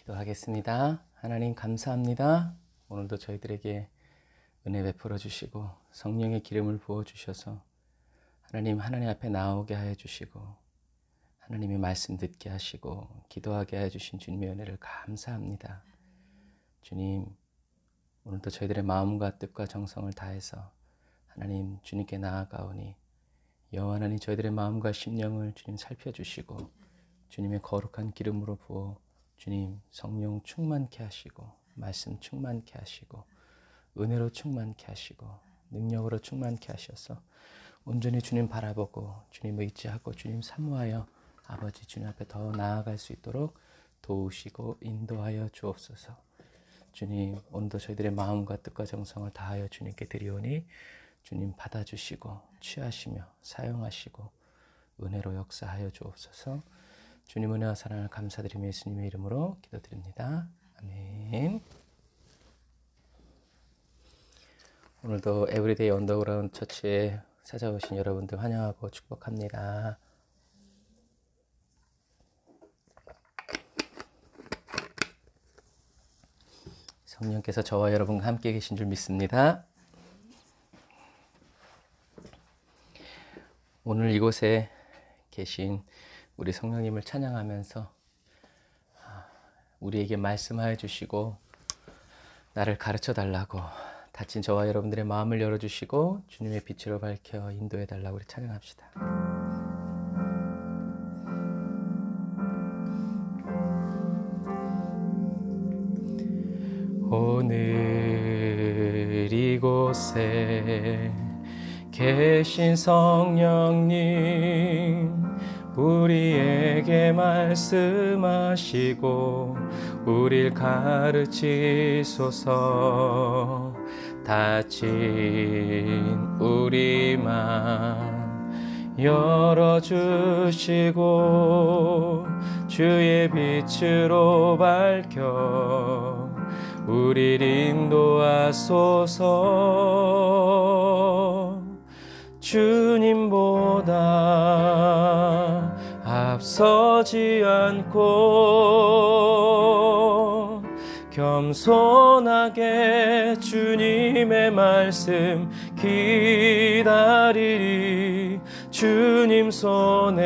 기도하겠습니다. 하나님 감사합니다. 오늘도 저희들에게 은혜 베풀어 주시고 성령의 기름을 부어 주셔서 하나님 앞에 나오게 하여 주시고 하나님의 말씀 듣게 하시고 기도하게 하여 주신 주님의 은혜를 감사합니다. 주님, 오늘도 저희들의 마음과 뜻과 정성을 다해서 하나님 주님께 나아가오니 여호와 하나님 저희들의 마음과 심령을 주님 살펴주시고 주님의 거룩한 기름으로 부어 주님 성령 충만케 하시고 말씀 충만케 하시고 은혜로 충만케 하시고 능력으로 충만케 하셔서 온전히 주님 바라보고 주님 의지하고 주님 사모하여 아버지 주님 앞에 더 나아갈 수 있도록 도우시고 인도하여 주옵소서. 주님, 오늘도 저희들의 마음과 뜻과 정성을 다하여 주님께 드리오니 주님 받아주시고 취하시며 사용하시고 은혜로 역사하여 주옵소서. 주님 은혜와 사랑을 감사드리며 예수님의 이름으로 기도드립니다. 아멘. 오늘도 에브리데이 언더그라운드 처치에 찾아오신 여러분들 환영하고 축복합니다. 성령께서 저와 여러분과 함께 계신 줄 믿습니다. 오늘 이곳에 계신 우리 성령님을 찬양하면서 우리에게 말씀하여 주시고 나를 가르쳐 달라고 다친 저와 여러분들의 마음을 열어주시고 주님의 빛으로 밝혀 인도해 달라고 우리 찬양합시다. 오늘 이곳에 계신 성령님 우리에게 말씀하시고 우릴 가르치소서. 닫힌 우리 맘 열어주시고 주의 빛으로 밝혀 우릴 인도하소서. 주님보다 앞서지 않고 겸손하게 주님의 말씀 기다리리. 주님 손에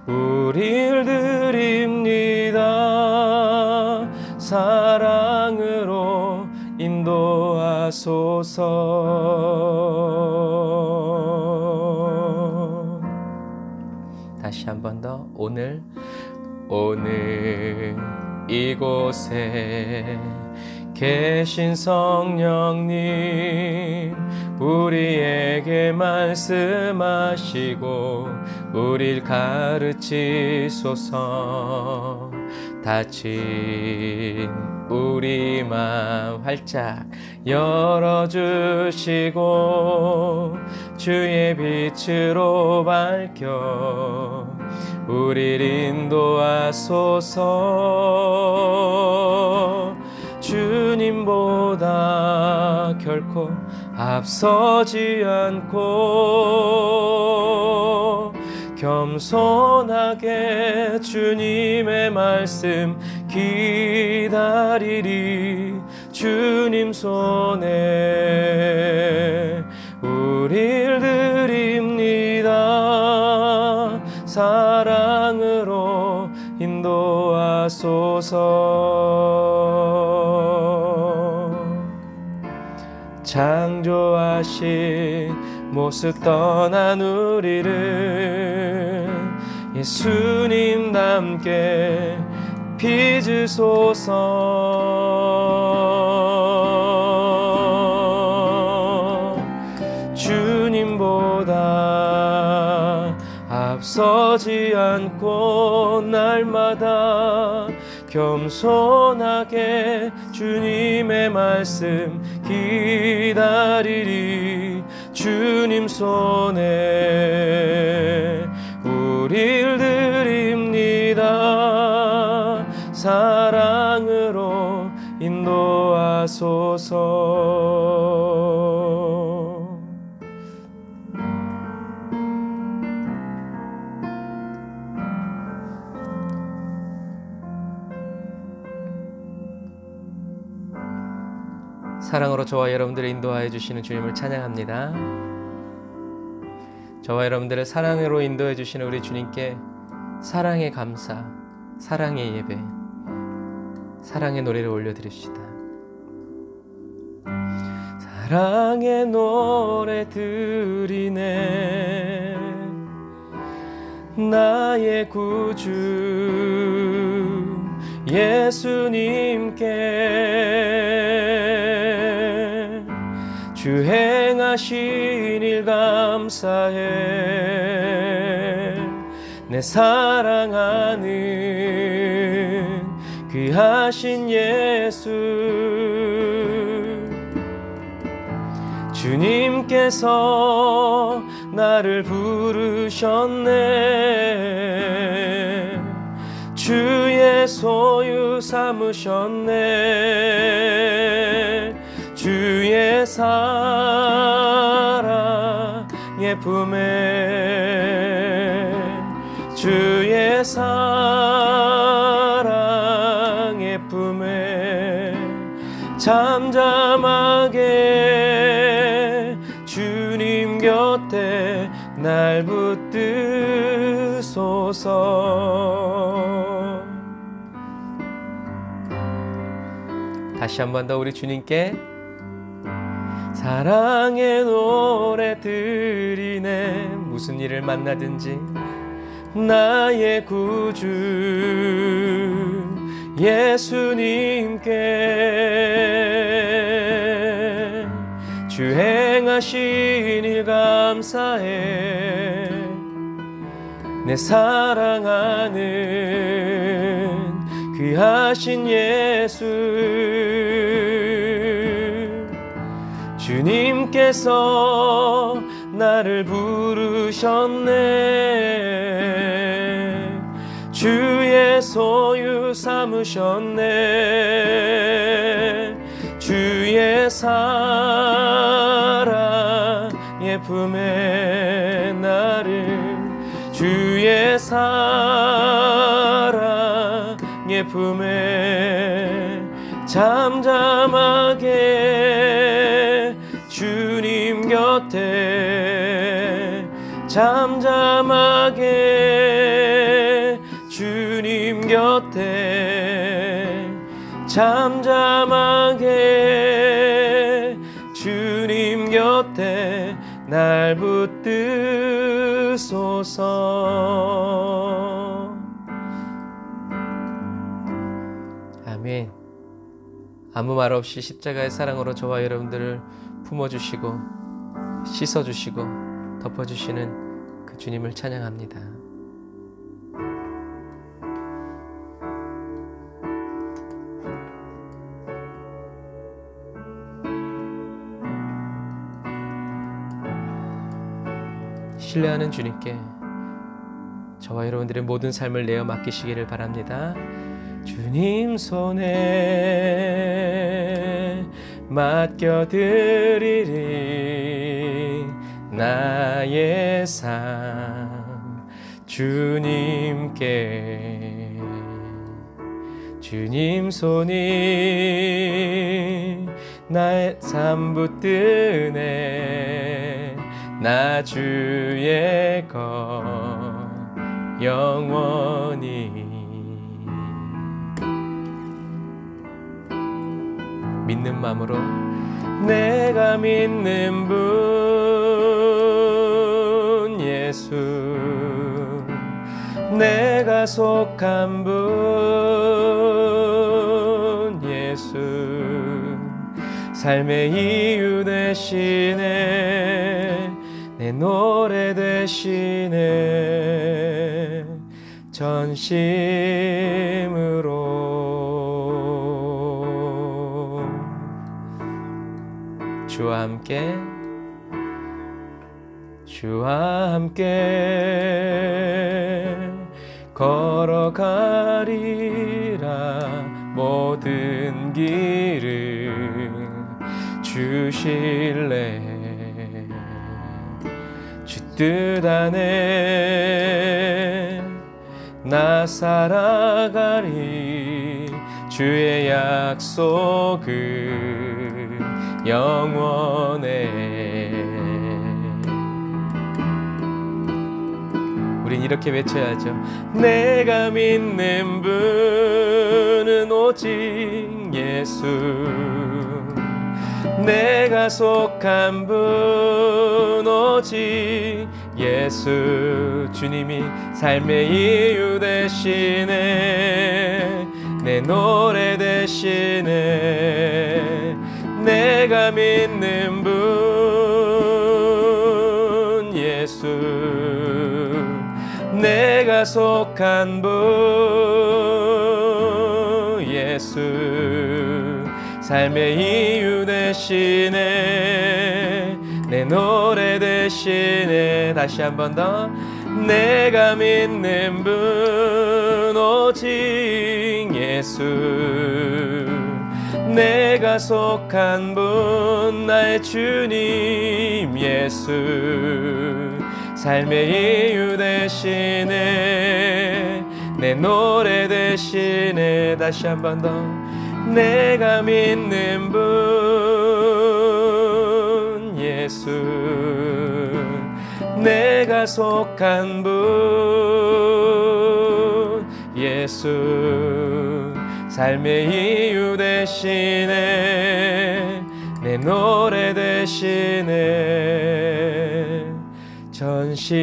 우릴 드립니다. 사랑으로 인도하소서. 다시 한 번 더. 오늘 이곳에 계신 성령님 우리에게 말씀하시고 우릴 가르치소서. 닫힌 우리 맘 활짝 열어주시고 주의 빛으로 밝혀 우릴 인도하소서. 주님보다 결코 앞서지 않고 겸손하게 주님의 말씀 기다리리. 주님 손에 우릴 드립니다. 사랑으로 인도하소서. 창조하신 모습 떠난 우리를 예수님 닮게 빚으소서. 주님보다 앞서지 않고 날마다 겸손하게 주님의 말씀 기다리리. 주님 손에 우릴 드립니다. 사랑으로 인도하소서. 사랑으로 저와 여러분들을 인도하여 주시는 주님을 찬양합니다. 저와 여러분들을 사랑으로 인도해 주시는 우리 주님께 사랑의 감사, 사랑의 예배, 사랑의 노래를 올려드립시다. 사랑의 노래 드리네 나의 구주 예수님께 주 행하신 일 감사해 내 사랑하는 귀하신 예수 주님께서 나를 부르셨네 주의 소유 삼으셨네 주의 사랑의 품에 주의 사랑의 품에 잠잠하게 주님 곁에 날 붙드소서. 다시 한 번 더 우리 주님께 사랑의 노래 드리네 무슨 일을 만나든지 나의 구주 예수님께 주 행하신 일 감사해 내 사랑하는 귀하신 예수 주님께서 나를 부르셨네 주의 소유 삼으셨네 주의 사랑의 품에 나를 주의 사랑의 품에 잠잠하게 주님 곁에 잠잠하게 주님 곁에 잠잠하게 주님 곁에 날 붙드소서. 아멘. 아무 말 없이 십자가의 사랑으로 저와 여러분들을 품어주시고 씻어주시고 덮어주시는 그 주님을 찬양합니다. 신뢰하는 주님께 저와 여러분들의 모든 삶을 내어 맡기시기를 바랍니다. 주님 손에 맡겨드리리 나의 삶 주님께 주님 손이 나의 삶 붙드네 나 주의 것 영원히 믿는 마음으로 내가 믿는 분 예수 내가 속한 분 예수 삶의 이유 되시네 내 노래 되시네 전심으로 주와 함께 걸어가리라 모든 길을 주실래 주 뜻 안에 나 살아가리 주의 약속을 영원해. 우린 이렇게 외쳐야죠. 내가 믿는 분은 오직 예수, 내가 속한 분 오직 예수. 주님이 삶의 이유 되시네, 내 노래 되시네. 내가 믿는 분 예수, 내가 속한 분 예수. 삶의 이유 되시네, 내 노래 되시네. 다시 한 번 더. 내가 믿는 분 오직 예수, 내가 속한 분 나의 주님 예수. 삶의 이유 되시네, 내 노래 되시네. 다시 한 번 더. 내가 믿는 분 예수, 내가 속한 분 예수. 삶의 이유 되시네, 내 노래 되시네. 전심으로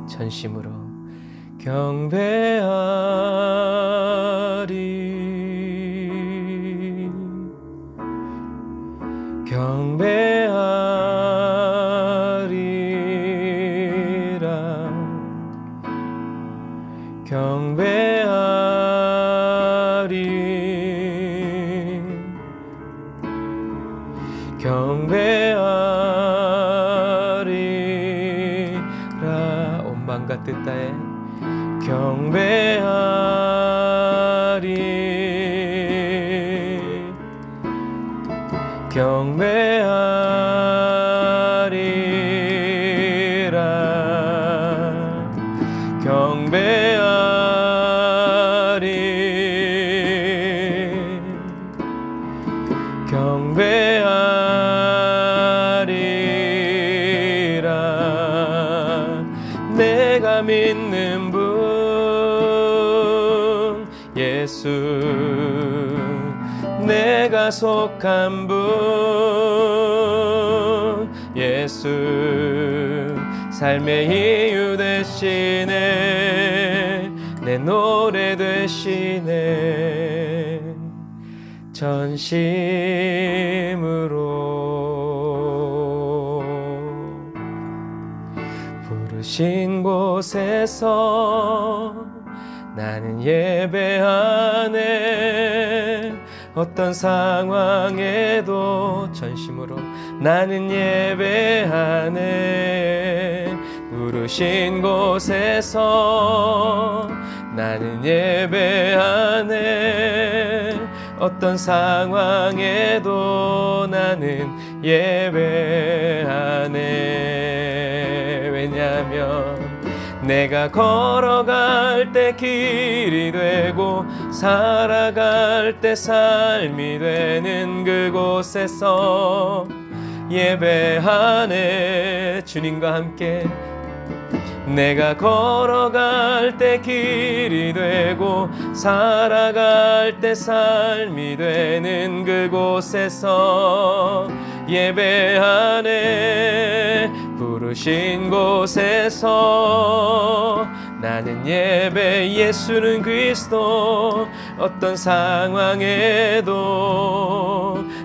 전심으로 경배하리, 경배하리라, 경배하리, 경배하리라. 온 맘과 뜻 다해 경배하리, 경배하리라, 경배하리, 경배하리라. 내가 믿는 분 예수, 내가 속한 분 예수. 삶의 이유 되시네, 내 노래 되시네. 전심으로 부르신 곳에서 나는 예배하네. 어떤 상황에도 전심으로 나는 예배하네. 부르신 곳에서 나는 예배하네. 어떤 상황에도 나는 예배하네. 왜냐하면 내가 걸어갈 때 길이 되고 살아갈 때 삶이 되는 그곳에서 예배하네. 주님과 함께 내가 걸어갈 때 길이 되고 살아갈 때 삶이 되는 그곳에서 예배하네. 부르신 곳에서 나는 예배. 예수는 그리스도. 어떤 상황에도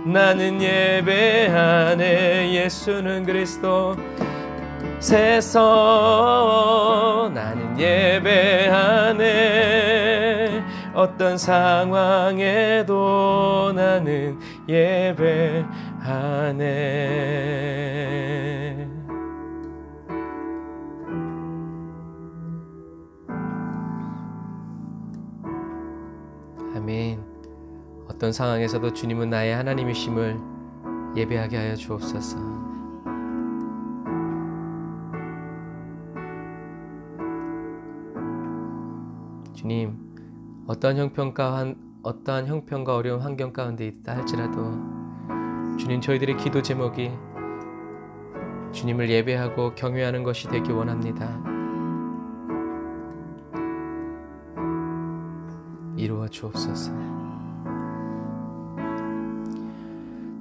나는 예배하네. 예수는 그리스도. 세서 나는 예배하네. 어떤 상황에도 나는 예배하네. 아멘. 어떤 상황에서도 주님은 나의 하나님이심을 예배하게 하여 주옵소서. 주님, 어떠한 형편과 어려운 환경 가운데 있다 할지라도 주님, 저희들의 기도 제목이 주님을 예배하고 경외하는 것이 되기 원합니다. 이루어 주옵소서.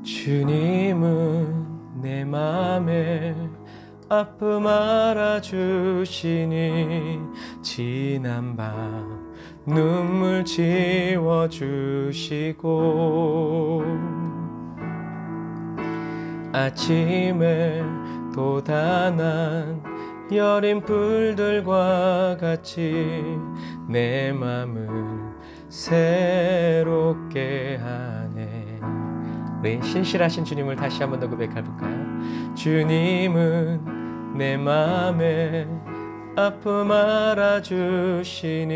주님은 내 맘에 아픔 알아주시니 지난 밤 눈물 지워주시고 아침에 돋아난 여린 불들과 같이 내 맘을 새롭게 하네. 우리 신실하신 주님을 다시 한번 더 고백해볼까요? 주님은 내 맘에 아픔 알아주시니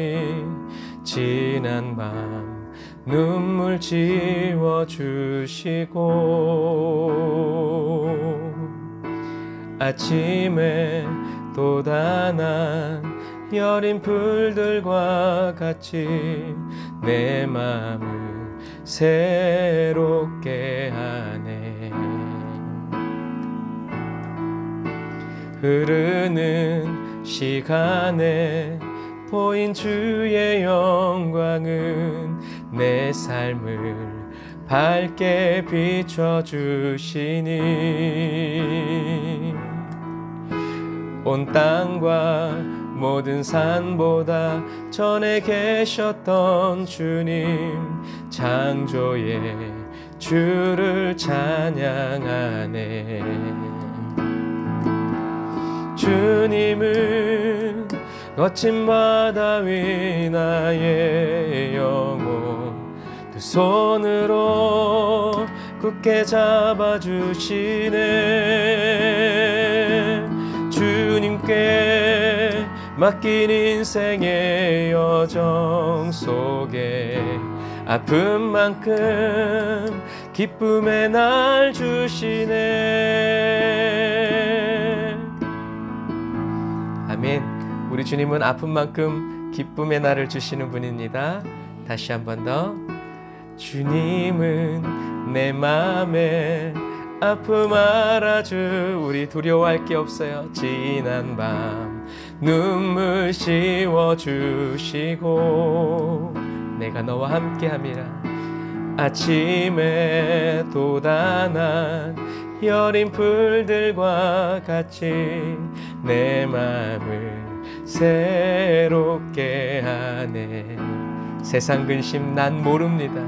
지난 밤 눈물 지워주시고 아침에 돋아난 여린 불들과 같이 내 맘을 새롭게 하네. 흐르는 시간에 보인 주의 영광은 내 삶을 밝게 비춰주시니 온 땅과 모든 산보다 전에 계셨던 주님 창조의 주를 찬양하네. 주님은 거친 바다 위 나의 영혼 두 손으로 굳게 잡아주시네. 주님께 맡긴 인생의 여정 속에 아픈 만큼 기쁨의 날 주시네. 아멘. 우리 주님은 아픈 만큼 기쁨의 날을 주시는 분입니다. 다시 한 번 더. 주님은 내 맘에 아픔 알아주. 우리 두려워할 게 없어요. 지난 밤 눈물 씌워주시고 내가 너와 함께함이라. 아침에 돋아난 여린 풀들과 같이 내 맘을 새롭게 하네. 세상 근심 난 모릅니다.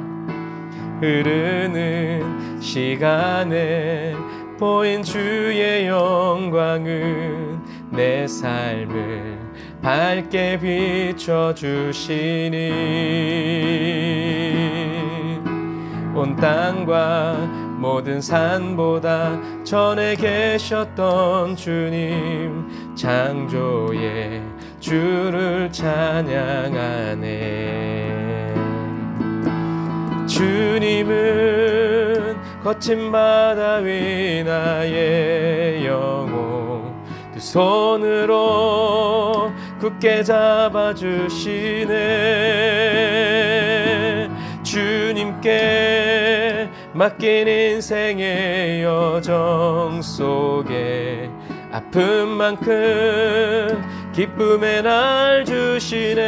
흐르는 시간에 보인 주의 영광은 내 삶을 밝게 비춰주시니 온 땅과 모든 산보다 전에 계셨던 주님 창조의 주를 찬양하네. 주님은 거친 바다 위 나의 영혼 두 손으로 굳게 잡아주시네. 주님께 맡긴 인생의 여정 속에 아픈 만큼 기쁨의 날 주시네.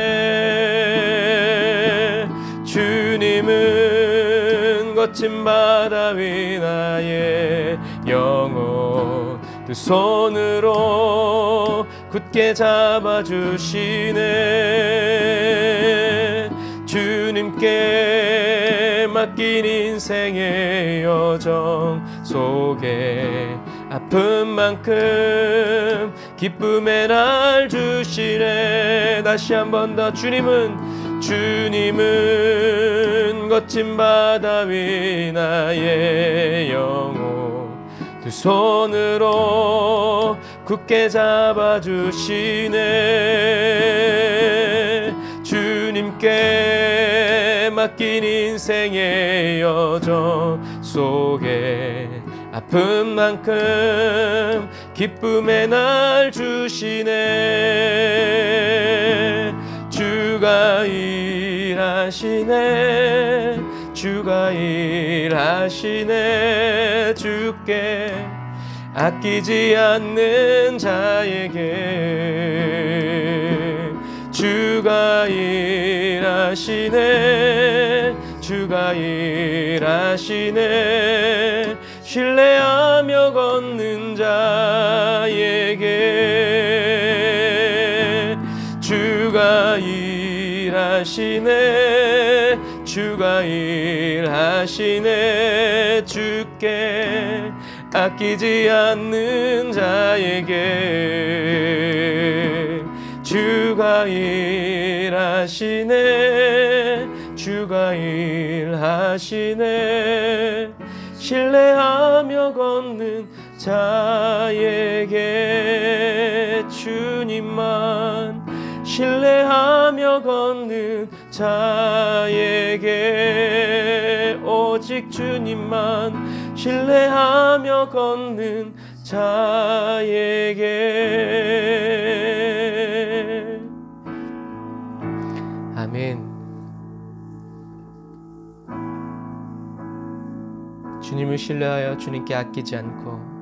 주님은 거친 바다 위 나의 영혼 두 손으로 굳게 잡아주시네. 주님께 맡긴 인생의 여정 속에 아픈 만큼 기쁨의 날 주시네. 다시 한 번 더. 주님은 거친 바다 위 나의 영혼 두 손으로 굳게 잡아주시네. 주님께 맡긴 인생의 여정 속에 아픈 만큼 기쁨의 날 주시네. 주가 주가 일하시네 주가 일하시네 주께 아끼지 않는 자에게 주가 일하시네 주가 일하시네 신뢰하며 걷는 자에게 주가 일하시네 주가 일하시네 주께 아끼지 않는 자에게 주가 일하시네 주가 일하시네 신뢰하며 걷는 자에게 주님만 신뢰하며 걷는 자에게 오직 주님만 신뢰하며 걷는 자에게 아멘. 주님을 신뢰하여 주님께 아끼지 않고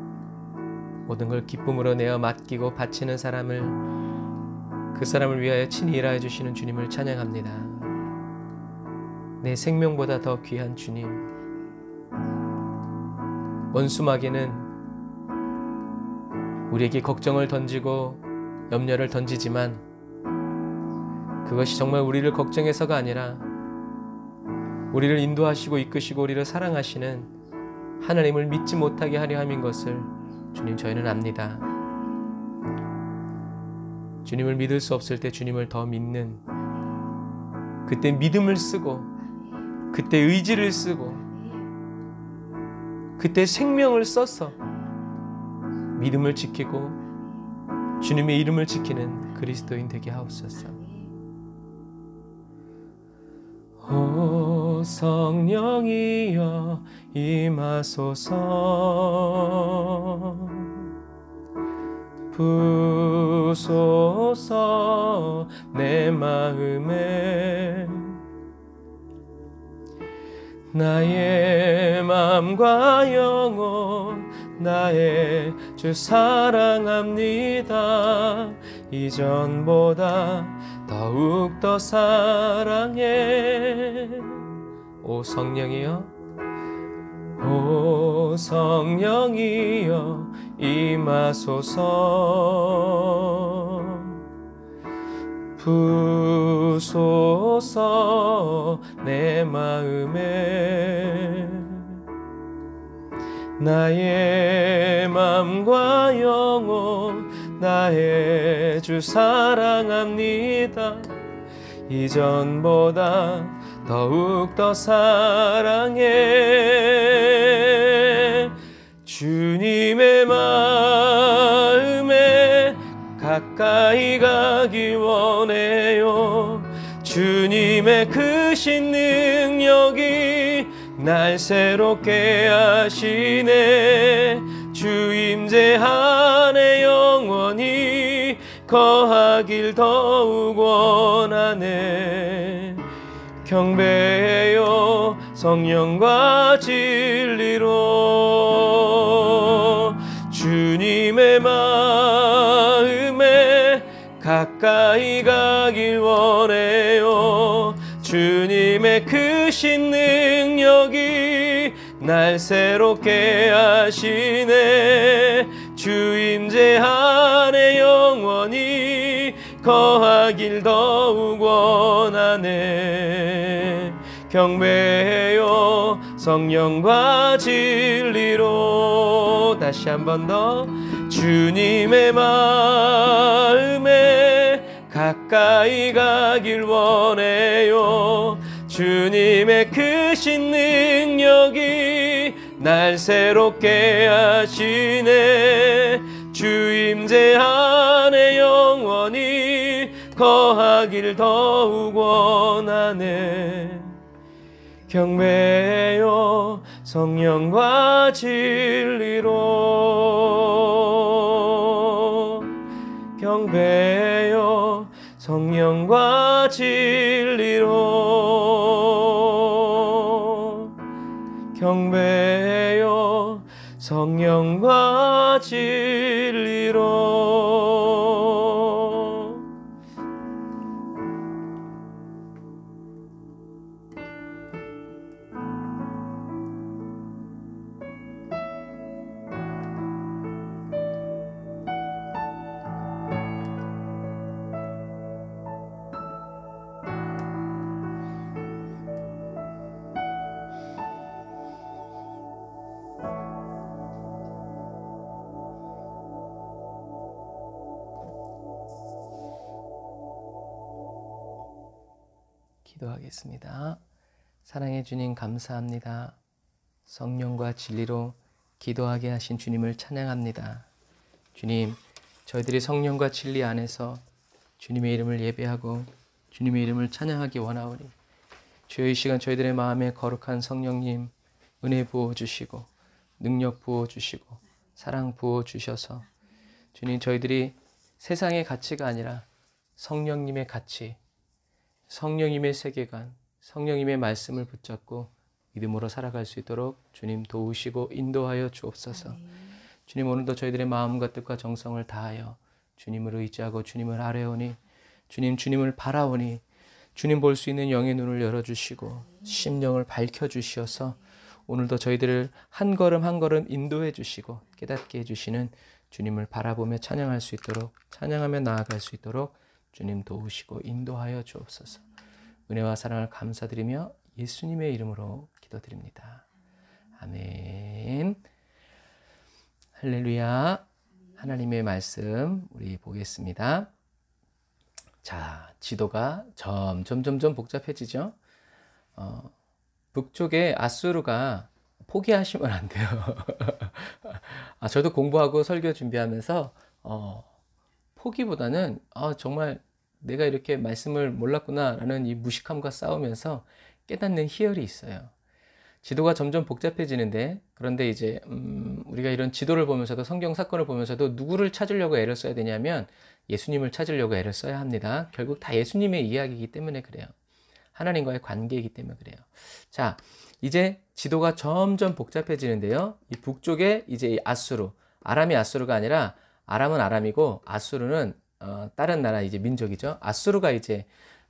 모든 걸 기쁨으로 내어 맡기고 바치는 사람을 그 사람을 위하여 친히 일하여 주시는 주님을 찬양합니다. 내 생명보다 더 귀한 주님. 원수마귀는 우리에게 걱정을 던지고 염려를 던지지만 그것이 정말 우리를 걱정해서가 아니라 우리를 인도하시고 이끄시고 우리를 사랑하시는 하나님을 믿지 못하게 하려 함인 것을 주님 저희는 압니다. 주님을 믿을 수 없을 때 주님을 더 믿는 그때 믿음을 쓰고 그때 의지를 쓰고 그때 생명을 써서 믿음을 지키고 주님의 이름을 지키는 그리스도인 되게 하옵소서. 오 성령이여 임하소서 부소서 내 마음에 나의 마음과 영혼 나의 주 사랑합니다. 이전보다 더욱더 사랑해. 오 성령이여 오 성령이여 임하소서 부소서 내 마음에 나의 마음과 영혼 나의 주 사랑합니다. 이전보다 더욱더 사랑해. 주님의 마음에 가까이 가기 원해요. 주님의 크신 능력이 날 새롭게 하시네. 주 임재 안에 영원히 거하길 더욱 원하네. 경배해요 성령과 진리로. 주님의 마음에 가까이 가길 원해요. 주님의 크신 능력이 날 새롭게 하시네. 주 임재 안에 영원히 거하길 더욱 원하네. 경배해요 성령과 진리로. 다시 한 번 더. 주님의 마음에 가까이 가길 원해요. 주님의 크신 능력이 날 새롭게 하시네. 주 임재 안에 영원히 거하길 더욱 원하네. 경배해요 성령과 진리로. 경배해요 성령과 진리로. 진리로 경배하여 성령과 진리로 기도하겠습니다. 사랑해 주님 감사합니다. 성령과 진리로 기도하게 하신 주님을 찬양합니다. 주님, 저희들이 성령과 진리 안에서 주님의 이름을 예배하고 주님의 이름을 찬양하기 원하오니 주여 이 시간 저희들의 마음에 거룩한 성령님 은혜 부어주시고 능력 부어주시고 사랑 부어주셔서 주님 저희들이 세상의 가치가 아니라 성령님의 가치, 성령님의 세계관, 성령님의 말씀을 붙잡고 믿음으로 살아갈 수 있도록 주님 도우시고 인도하여 주옵소서. 주님 오늘도 저희들의 마음과 뜻과 정성을 다하여 주님을 의지하고 주님을 아뢰오니 주님을 바라오니 주님 볼 수 있는 영의 눈을 열어주시고 심령을 밝혀주시어서 오늘도 저희들을 한 걸음 한 걸음 인도해 주시고 깨닫게 해주시는 주님을 바라보며 찬양할 수 있도록 찬양하며 나아갈 수 있도록 주님 도우시고 인도하여 주옵소서. 은혜와 사랑을 감사드리며 예수님의 이름으로 기도드립니다. 아멘. 할렐루야. 하나님의 말씀 우리 보겠습니다. 자, 지도가 점점 복잡해지죠. 북쪽에 아수르가 포기하시면 안 돼요. 저도 공부하고 설교 준비하면서 포기보다는 정말 내가 이렇게 말씀을 몰랐구나라는 이 무식함과 싸우면서 깨닫는 희열이 있어요. 지도가 점점 복잡해지는데 그런데 이제 우리가 이런 지도를 보면서도 성경 사건을 보면서도 누구를 찾으려고 애를 써야 되냐면 예수님을 찾으려고 애를 써야 합니다. 결국 다 예수님의 이야기이기 때문에 그래요. 하나님과의 관계이기 때문에 그래요. 자, 이제 지도가 점점 복잡해지는데요. 이 북쪽에 이제 아수르, 아람이 아수르가 아니라 아람은 아람이고 아수르는 다른 나라 이제 민족이죠. 아수르가 이제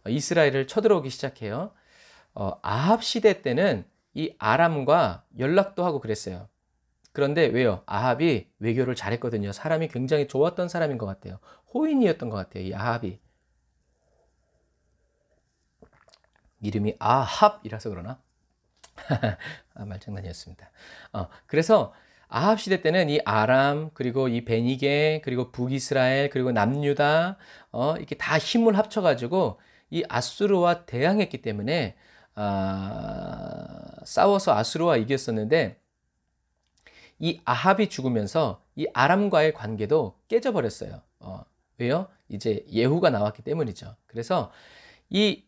이스라엘을 쳐들어오기 시작해요. 아합 시대 때는 이 아람과 연락도 하고 그랬어요. 그런데 왜요? 아합이 외교를 잘했거든요. 사람이 굉장히 좋았던 사람인 것 같아요. 호인이었던 것 같아요. 이 아합이. 이름이 아합이라서 그러나? 말장난이었습니다. 그래서 아합 시대 때는 이 아람, 그리고 이 베니게, 그리고 북이스라엘, 그리고 남유다, 이렇게 다 힘을 합쳐가지고 이 아수르와 대항했기 때문에 싸워서 아수르와 이겼었는데 이 아합이 죽으면서 이 아람과의 관계도 깨져버렸어요. 왜요? 이제 예후가 나왔기 때문이죠. 그래서 이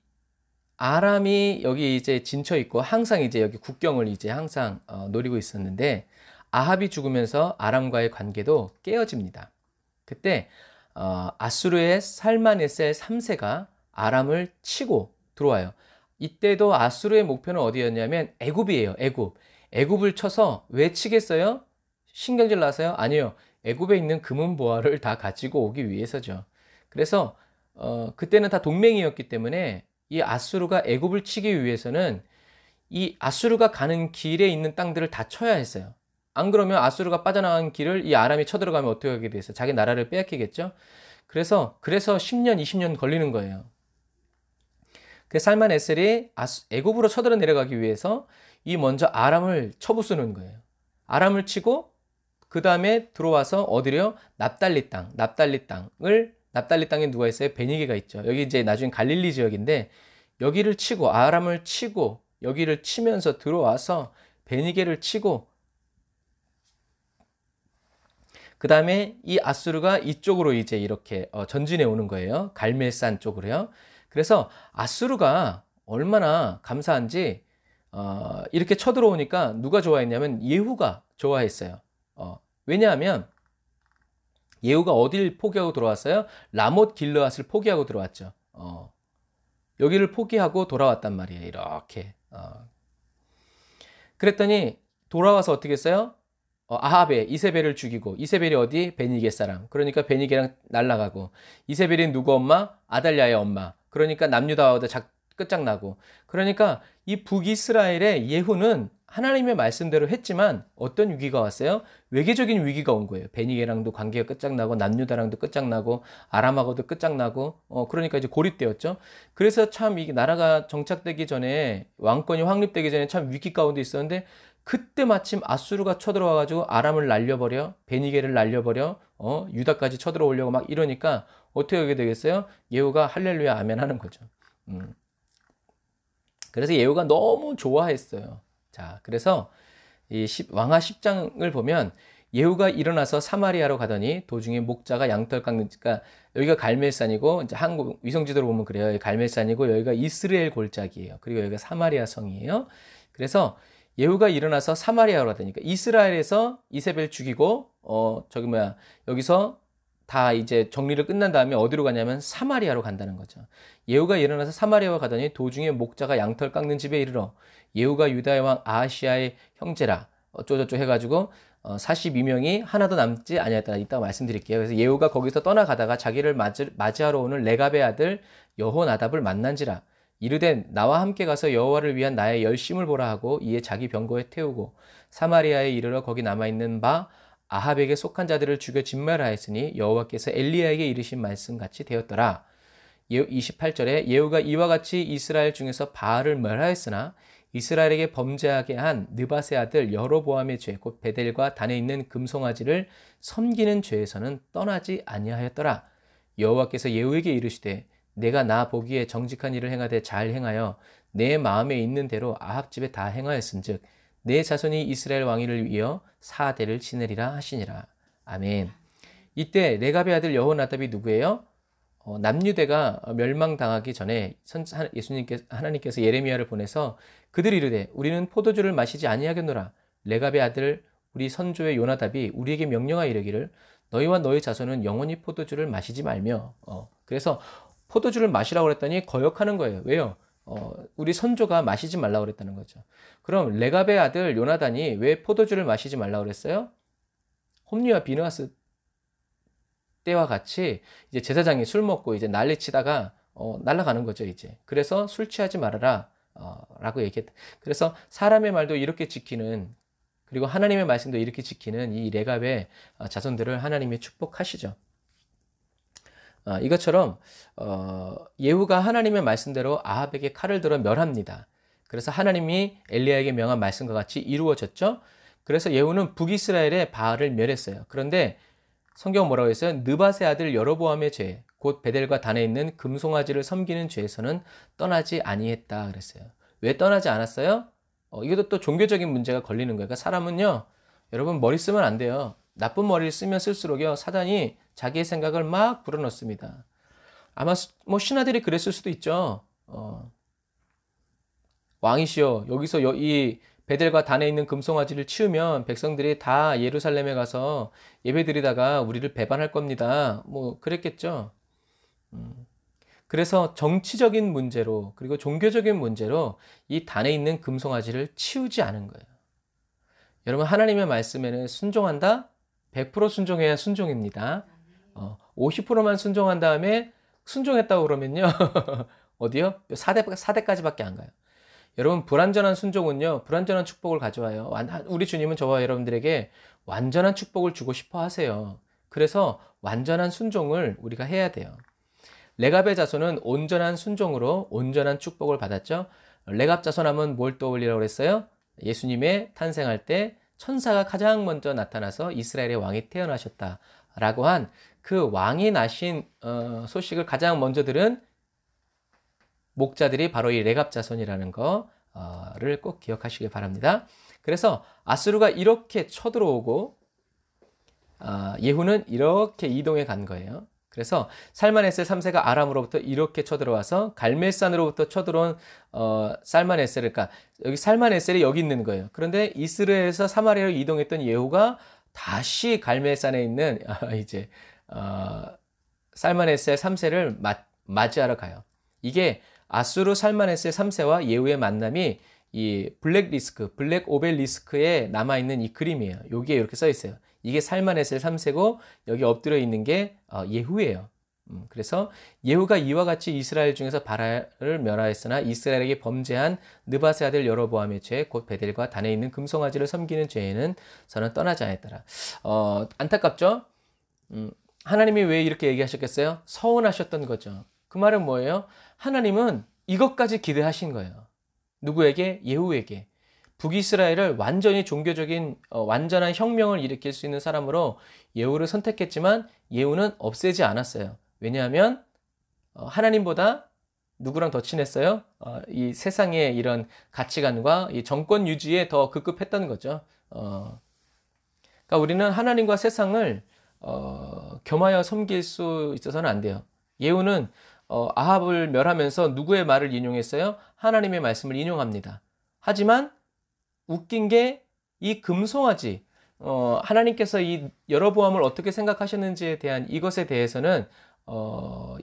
아람이 여기 이제 진쳐 있고 항상 이제 여기 국경을 이제 항상 노리고 있었는데 아합이 죽으면서 아람과의 관계도 깨어집니다. 그때 아수르의 살만에셀 3세가 아람을 치고 들어와요. 이때도 아수르의 목표는 어디였냐면 애굽이에요. 애굽을 쳐서 왜 치겠어요? 신경질 나서요? 아니요. 애굽에 있는 금은보화를 다 가지고 오기 위해서죠. 그래서 그때는 다 동맹이었기 때문에 이 아수르가 애굽을 치기 위해서는 이 아수르가 가는 길에 있는 땅들을 다 쳐야 했어요. 안 그러면 아수르가 빠져나간 길을 이 아람이 쳐들어가면 어떻게 하게 돼 있어요? 자기 나라를 빼앗기겠죠? 그래서 10년, 20년 걸리는 거예요. 그래서 살만에셀이 애굽으로 쳐들어 내려가기 위해서 이 먼저 아람을 쳐부수는 거예요. 아람을 치고 그 다음에 들어와서 어디래요? 납달리 땅에 누가 있어요? 베니게가 있죠. 여기 이제 나중에 갈릴리 지역인데 여기를 치고 아람을 치고 여기를 치면서 들어와서 베니게를 치고 그 다음에 이 아수르가 이쪽으로 이제 이렇게 전진해 오는 거예요. 갈멜산 쪽으로요. 그래서 아수르가 얼마나 감사한지 이렇게 쳐들어오니까 누가 좋아했냐면 예후가 좋아했어요. 왜냐하면 예후가 어딜 포기하고 들어왔어요? 라못 길르앗을 포기하고 들어왔죠. 여기를 포기하고 돌아왔단 말이에요. 이렇게. 그랬더니 돌아와서 어떻게 했어요? 아합에 이세벨을 죽이고, 이세벨이 어디? 베니게 사람. 그러니까 베니게랑 날라가고, 이세벨이 누구 엄마? 아달랴의 엄마. 그러니까 남유다와도 끝장나고. 그러니까 이 북이스라엘의 예후는 하나님의 말씀대로 했지만 어떤 위기가 왔어요? 외계적인 위기가 온 거예요. 베니게랑도 관계가 끝장나고, 남유다랑도 끝장나고, 아람하고도 끝장나고, 그러니까 이제 고립되었죠. 그래서 참 이 나라가 정착되기 전에, 왕권이 확립되기 전에 참 위기 가운데 있었는데, 그때 마침 아수르가 쳐들어와가지고 아람을 날려버려, 베니게를 날려버려, 유다까지 쳐들어오려고 막 이러니까 어떻게 하게 되겠어요? 예후가 할렐루야 아멘 하는 거죠. 그래서 예후가 너무 좋아했어요. 자, 그래서 이 왕하 10장을 보면 예후가 일어나서 사마리아로 가더니 도중에 목자가 양털 깎는, 그러니까 여기가 갈멜산이고, 이제 한국 위성지도로 보면 그래요. 여기 갈멜산이고 여기가 이스라엘 골짜기예요. 그리고 여기가 사마리아 성이에요. 그래서 예후가 일어나서 사마리아로 가더니까 이스라엘에서 이세벨 죽이고 여기서 다 이제 정리를 끝난 다음에 어디로 가냐면 사마리아로 간다는 거죠. 예후가 일어나서 사마리아로 가더니 도중에 목자가 양털 깎는 집에 이르러 예후가 유다의 왕 아하시아의 형제라 어쩌저쩌 해가지고 42명이 하나도 남지 아니하였다. 이따가 말씀드릴게요. 그래서 예후가 거기서 떠나가다가 자기를 맞이하러 오는 레갑의 아들 여호나답을 만난지라. 이르되 나와 함께 가서 여호와를 위한 나의 열심을 보라 하고 이에 자기 병거에 태우고 사마리아에 이르러 거기 남아있는 바 아합에게 속한 자들을 죽여 진멸하였으니 여호와께서 엘리야에게 이르신 말씀같이 되었더라. 28절에 예후가 이와 같이 이스라엘 중에서 바알을 멸하였으나 이스라엘에게 범죄하게 한 느밧의 아들 여로보암의 죄 곧 베델과 단에 있는 금송아지를 섬기는 죄에서는 떠나지 아니하였더라. 여호와께서 예후에게 이르시되 내가 나 보기에 정직한 일을 행하되 잘 행하여 내 마음에 있는 대로 아합 집에 다 행하였은즉 내 자손이 이스라엘 왕위를 이어 4대를 지내리라 하시니라. 아멘. 이때 레갑의 아들 여호나답이 누구예요? 남유대가 멸망당하기 전에 하나님께서 예레미야를 보내서 그들이 이르되 우리는 포도주를 마시지 아니하겠노라. 레갑의 아들 우리 선조의 요나답이 우리에게 명령하여 이르기를 너희와 너희 자손은 영원히 포도주를 마시지 말며. 그래서 포도주를 마시라고 그랬더니 거역하는 거예요. 왜요? 우리 선조가 마시지 말라고 그랬다는 거죠. 그럼 레갑의 아들 요나단이 왜 포도주를 마시지 말라고 그랬어요? 홈리와 비느하스 때와 같이 이제 제사장이 술 먹고 이제 난리 치다가 날아가는 거죠, 이제. 그래서 술 취하지 말아라 라고 얘기했다. 그래서 사람의 말도 이렇게 지키는, 그리고 하나님의 말씀도 이렇게 지키는 이 레갑의 자손들을 하나님이 축복하시죠. 이것처럼 예후가 하나님의 말씀대로 아합에게 칼을 들어 멸합니다. 그래서 하나님이 엘리야에게 명한 말씀과 같이 이루어졌죠. 그래서 예후는 북이스라엘의 바알을 멸했어요. 그런데 성경은 뭐라고 했어요? 느밧의 아들 여로보암의 죄, 곧 베델과 단에 있는 금송아지를 섬기는 죄에서는 떠나지 아니했다 그랬어요. 왜 떠나지 않았어요? 이것도 또 종교적인 문제가 걸리는 거예요. 그러니까 사람은요, 여러분 머리 쓰면 안 돼요. 나쁜 머리를 쓰면 쓸수록요, 사단이 자기의 생각을 막 불어넣습니다. 아마 뭐 신하들이 그랬을 수도 있죠. 왕이시여, 여기서 이 베델과 단에 있는 금송아지를 치우면 백성들이 다 예루살렘에 가서 예배드리다가 우리를 배반할 겁니다. 뭐 그랬겠죠. 그래서 정치적인 문제로, 그리고 종교적인 문제로 이 단에 있는 금송아지를 치우지 않은 거예요. 여러분, 하나님의 말씀에는 순종한다? 100% 순종해야 순종입니다. 50%만 순종한 다음에 순종했다고 그러면요. 어디요? 4대까지밖에 안 가요. 여러분, 불완전한 순종은요, 불완전한 축복을 가져와요. 우리 주님은 저와 여러분들에게 완전한 축복을 주고 싶어 하세요. 그래서 완전한 순종을 우리가 해야 돼요. 레갑의 자손은 온전한 순종으로 온전한 축복을 받았죠. 레갑 자손하면 뭘 떠올리라고 그랬어요? 예수님의 탄생할 때 천사가 가장 먼저 나타나서 이스라엘의 왕이 태어나셨다라고 한 그 왕이 나신 소식을 가장 먼저 들은 목자들이 바로 이 레갑 자손이라는 거를 꼭 기억하시길 바랍니다. 그래서 아수르가 이렇게 쳐들어오고 예후는 이렇게 이동해 간 거예요. 그래서 살만에셀 3세가 아람으로부터 이렇게 쳐들어와서 갈멜산으로부터 쳐들어온 살만에셀, 그러니까 여기 살만에셀이 여기 있는 거예요. 그런데 이스라엘에서 사마리아로 이동했던 예후가 다시 갈멜산에 있는 살만에셀 3세를 맞이하러 가요. 이게 아수르 살마네스의 3세와 예후의 만남이 이 블랙 오벨리스크에 남아있는 이 그림이에요. 여기에 이렇게 써 있어요. 이게 살마네스의 3세고 여기 엎드려 있는 게 예후예요. 그래서 예후가 이와 같이 이스라엘 중에서 바알을 멸하였으나 이스라엘에게 범죄한 느밧의 아들 여로보암의 죄 곧 베델과 단에 있는 금송아지를 섬기는 죄에는 저는 떠나지 않았더라. 안타깝죠? 하나님이 왜 이렇게 얘기하셨겠어요? 서운하셨던 거죠. 그 말은 뭐예요? 하나님은 이것까지 기대하신 거예요. 누구에게? 예후에게. 북이스라엘을 완전히 종교적인 완전한 혁명을 일으킬 수 있는 사람으로 예후를 선택했지만 예후는 없애지 않았어요. 왜냐하면 하나님보다 누구랑 더 친했어요? 이 세상의 이런 가치관과 이 정권 유지에 더 급급했다는 거죠. 그러니까 우리는 하나님과 세상을 겸하여 섬길 수 있어서는 안 돼요. 예후는 아합을 멸하면서 누구의 말을 인용했어요? 하나님의 말씀을 인용합니다. 하지만 웃긴 게 이 금송아지, 하나님께서 이 여로보암을 어떻게 생각하셨는지에 대한 이것에 대해서는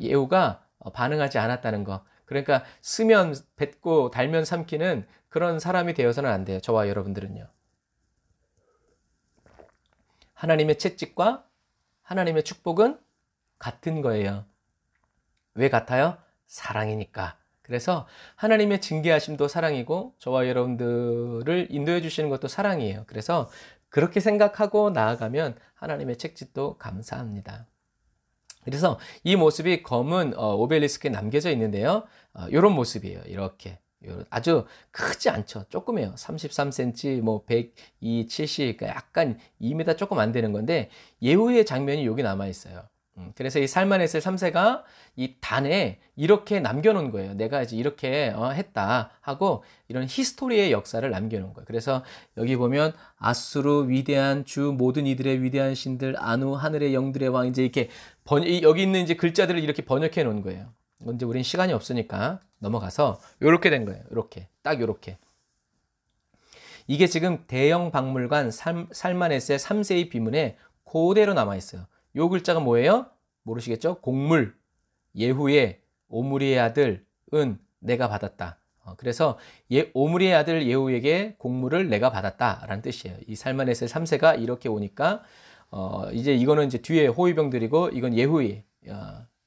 예후가 반응하지 않았다는 거. 그러니까 쓰면 뱉고 달면 삼키는 그런 사람이 되어서는 안 돼요. 저와 여러분들은요. 하나님의 채찍과 하나님의 축복은 같은 거예요. 왜 같아요? 사랑이니까. 그래서 하나님의 징계하심도 사랑이고 저와 여러분들을 인도해 주시는 것도 사랑이에요. 그래서 그렇게 생각하고 나아가면 하나님의 책짓도 감사합니다. 그래서 이 모습이 검은 오벨리스크에 남겨져 있는데요. 이런 모습이에요. 이렇게. 아주 크지 않죠. 조그매요. 33cm, 뭐 102, 70, 그러니까 약간 2m 조금 안 되는 건데 예후의 장면이 여기 남아 있어요. 그래서 이 살마네스 3세가 이 단에 이렇게 남겨놓은 거예요. 내가 이제 이렇게 했다 하고 이런 히스토리의 역사를 남겨놓은 거예요. 그래서 여기 보면 아수르 위대한 주 모든 이들의 위대한 신들 아누 하늘의 영들의 왕 이제 이렇게 여기 있는 이제 글자들을 이렇게 번역해 놓은 거예요. 이제 우린 시간이 없으니까 넘어가서 이렇게 된 거예요. 이렇게 딱 이렇게. 이게 지금 대형 박물관 살마네스의 3세의 비문에 그대로 남아 있어요. 요 글자가 뭐예요? 모르시겠죠? 곡물, 예후의 오므리의 아들 은 내가 받았다. 그래서 오므리의 아들 예후에게 곡물을 내가 받았다라는 뜻이에요. 이 살마네스 3세가 이렇게 오니까 이제 이거는 이제 뒤에 호위병들이고 이건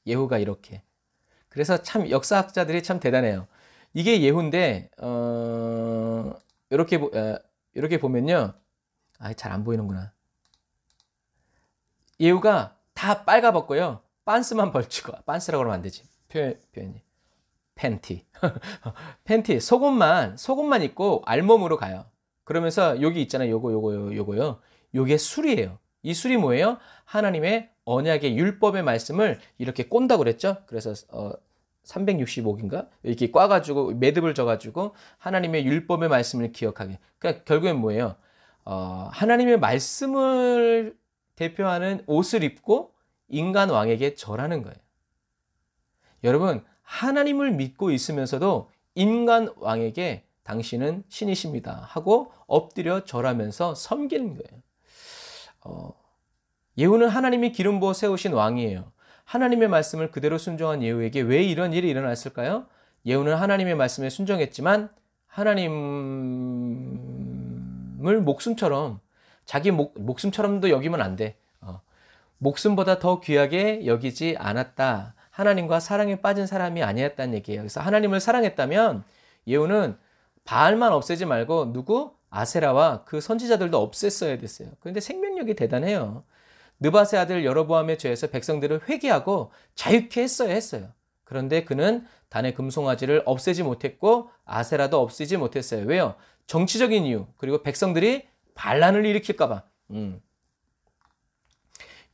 예후가 이렇게. 그래서 참 역사학자들이 참 대단해요. 이게 예후인데 이렇게 보면요. 잘 안 보이는구나. 예후가 다 빨가벗고요. 빤스만 벌치고, 빤스라고 그러면 안 되지. 표현이. 팬티. 팬티. 속옷만 입고 알몸으로 가요. 그러면서 여기 있잖아요. 요거요. 요게 술이에요. 이 술이 뭐예요? 하나님의 언약의 율법의 말씀을 이렇게 꼰다고 그랬죠? 그래서 365기인가? 이렇게 꽈가지고 매듭을 져가지고 하나님의 율법의 말씀을 기억하게. 그러니까 결국엔 뭐예요? 하나님의 말씀을 대표하는 옷을 입고 인간 왕에게 절하는 거예요. 여러분, 하나님을 믿고 있으면서도 인간 왕에게 당신은 신이십니다 하고 엎드려 절하면서 섬기는 거예요. 예후는 하나님이 기름 부어 세우신 왕이에요. 하나님의 말씀을 그대로 순종한 예후에게 왜 이런 일이 일어났을까요? 예후는 하나님의 말씀에 순종했지만 하나님을 목숨처럼 자기 목숨처럼도 여기면 안 돼. 목숨보다 더 귀하게 여기지 않았다. 하나님과 사랑에 빠진 사람이 아니었다는 얘기예요. 그래서 하나님을 사랑했다면 예후는 바알만 없애지 말고 누구? 아세라와 그 선지자들도 없앴어야 됐어요. 그런데 생명력이 대단해요. 느밧의 아들 여로보암의 죄에서 백성들을 회개하고 자유케 했어요. 그런데 그는 단의 금송아지를 없애지 못했고 아세라도 없애지 못했어요. 왜요? 정치적인 이유, 그리고 백성들이 반란을 일으킬까 봐.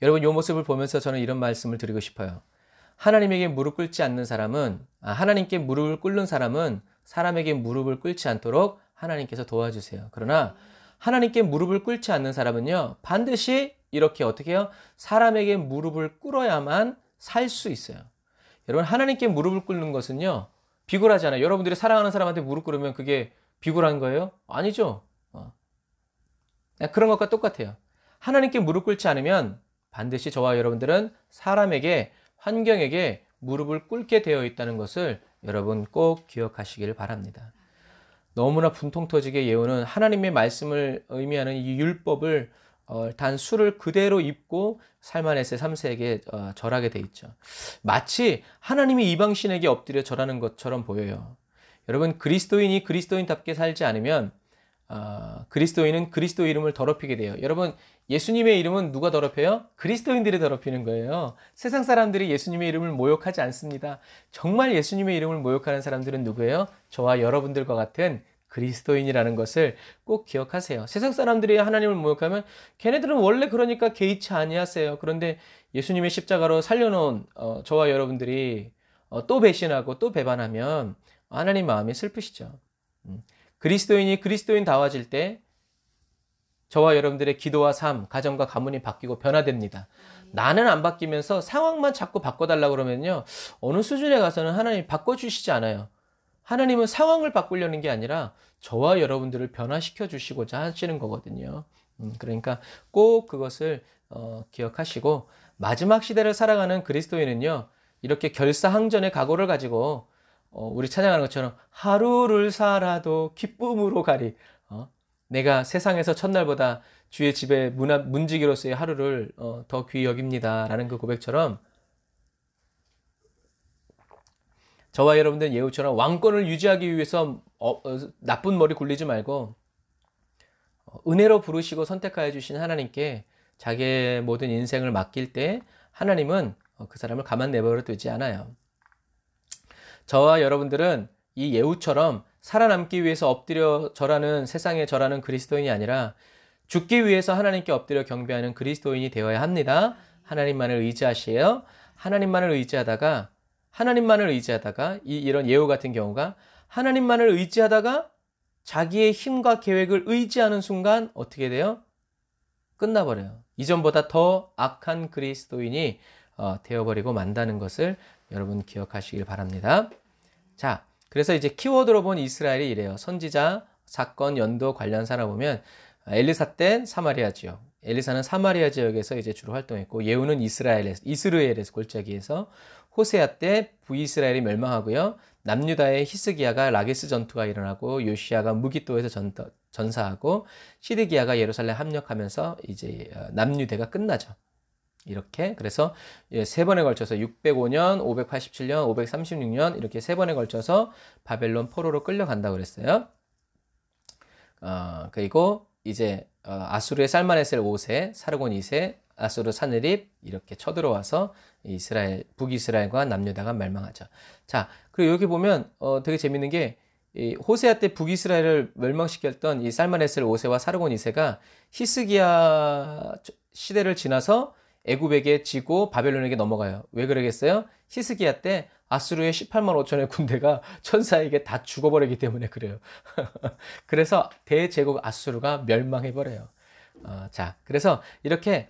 여러분, 이 모습을 보면서 저는 이런 말씀을 드리고 싶어요. 하나님에게 무릎 꿇지 않는 사람은, 하나님께 무릎을 꿇는 사람은 사람에게 무릎을 꿇지 않도록 하나님께서 도와주세요. 그러나 하나님께 무릎을 꿇지 않는 사람은요, 반드시 이렇게 어떻게 해요? 사람에게 무릎을 꿇어야만 살 수 있어요. 여러분, 하나님께 무릎을 꿇는 것은요, 비굴하잖아요. 여러분들이 사랑하는 사람한테 무릎 꿇으면 그게 비굴한 거예요? 아니죠. 그런 것과 똑같아요. 하나님께 무릎 꿇지 않으면 반드시 저와 여러분들은 사람에게, 환경에게 무릎을 꿇게 되어 있다는 것을 여러분 꼭 기억하시길 바랍니다. 너무나 분통 터지게 예후는 하나님의 말씀을 의미하는 이 율법을 단 수를 그대로 입고 살만에세 3세에게 절하게 돼 있죠. 마치 하나님이 이방신에게 엎드려 절하는 것처럼 보여요. 여러분 그리스도인이 그리스도인답게 살지 않으면 그리스도인은 그리스도 이름을 더럽히게 돼요. 여러분 예수님의 이름은 누가 더럽혀요? 그리스도인들이 더럽히는 거예요. 세상 사람들이 예수님의 이름을 모욕하지 않습니다. 정말 예수님의 이름을 모욕하는 사람들은 누구예요? 저와 여러분들과 같은 그리스도인이라는 것을 꼭 기억하세요. 세상 사람들이 하나님을 모욕하면 걔네들은 원래 그러니까 개의치 아니하세요. 그런데 예수님의 십자가로 살려놓은 저와 여러분들이 또 배신하고 또 배반하면 하나님 마음이 슬프시죠. 그리스도인이 그리스도인다워질 때 저와 여러분들의 기도와 삶, 가정과 가문이 바뀌고 변화됩니다. 나는 안 바뀌면서 상황만 자꾸 바꿔달라고 그러면요. 어느 수준에 가서는 하나님이 바꿔주시지 않아요. 하나님은 상황을 바꾸려는 게 아니라 저와 여러분들을 변화시켜 주시고자 하시는 거거든요. 그러니까 꼭 그것을 기억하시고 마지막 시대를 살아가는 그리스도인은요. 이렇게 결사항전의 각오를 가지고 우리 찬양하는 것처럼 하루를 살아도 기쁨으로 가리. 내가 세상에서 첫날보다 주의 집에 문지기로서의 하루를 더 귀히 여깁니다. 라는 그 고백처럼 저와 여러분들은 예후처럼 왕권을 유지하기 위해서 나쁜 머리 굴리지 말고 은혜로 부르시고 선택하여 주신 하나님께 자기의 모든 인생을 맡길 때 하나님은 그 사람을 가만 내버려 두지 않아요. 저와 여러분들은 이 예후처럼 살아남기 위해서 엎드려 절하는 세상에 절하는 그리스도인이 아니라 죽기 위해서 하나님께 엎드려 경배하는 그리스도인이 되어야 합니다. 하나님만을 의지하세요. 하나님만을 의지하다가 이런 예후 같은 경우가 하나님만을 의지하다가 자기의 힘과 계획을 의지하는 순간 어떻게 돼요? 끝나버려요. 이전보다 더 악한 그리스도인이 되어버리고 만다는 것을 여러분 기억하시길 바랍니다. 자, 그래서 이제 키워드로 본 이스라엘이 이래요. 선지자, 사건, 연도, 관련사나 보면 엘리사 때 사마리아 지역, 엘리사는 사마리아 지역에서 이제 주로 활동했고 예후는 이스라엘에서 골짜기에서 호세아 때 부이스라엘이 멸망하고요. 남유다의 히스기야가 라게스 전투가 일어나고 요시야가 무기또에서 전사하고 시드기야가 예루살렘 합력하면서 이제 남유대가 끝나죠. 이렇게 그래서 세 번에 걸쳐서 605년, 587년, 536년 이렇게 세 번에 걸쳐서 바벨론 포로로 끌려간다고 그랬어요. 그리고 이제 아수르의 살마네셀 5세, 사르곤 2세, 아수르 사느립 이렇게 쳐들어와서 북이스라엘과 남유다가 멸망하죠. 자, 그리고 여기 보면 되게 재밌는 게 이 호세아 때 북이스라엘을 멸망시켰던 이 살마네셀 5세와 사르곤 2세가 히스기야 시대를 지나서 애굽에게 지고 바벨론에게 넘어가요. 왜 그러겠어요? 히스기야 때 아수르의 18만 5천의 군대가 천사에게 다 죽어버리기 때문에 그래요. 그래서 대제국 아수르가 멸망해버려요. 자, 그래서 이렇게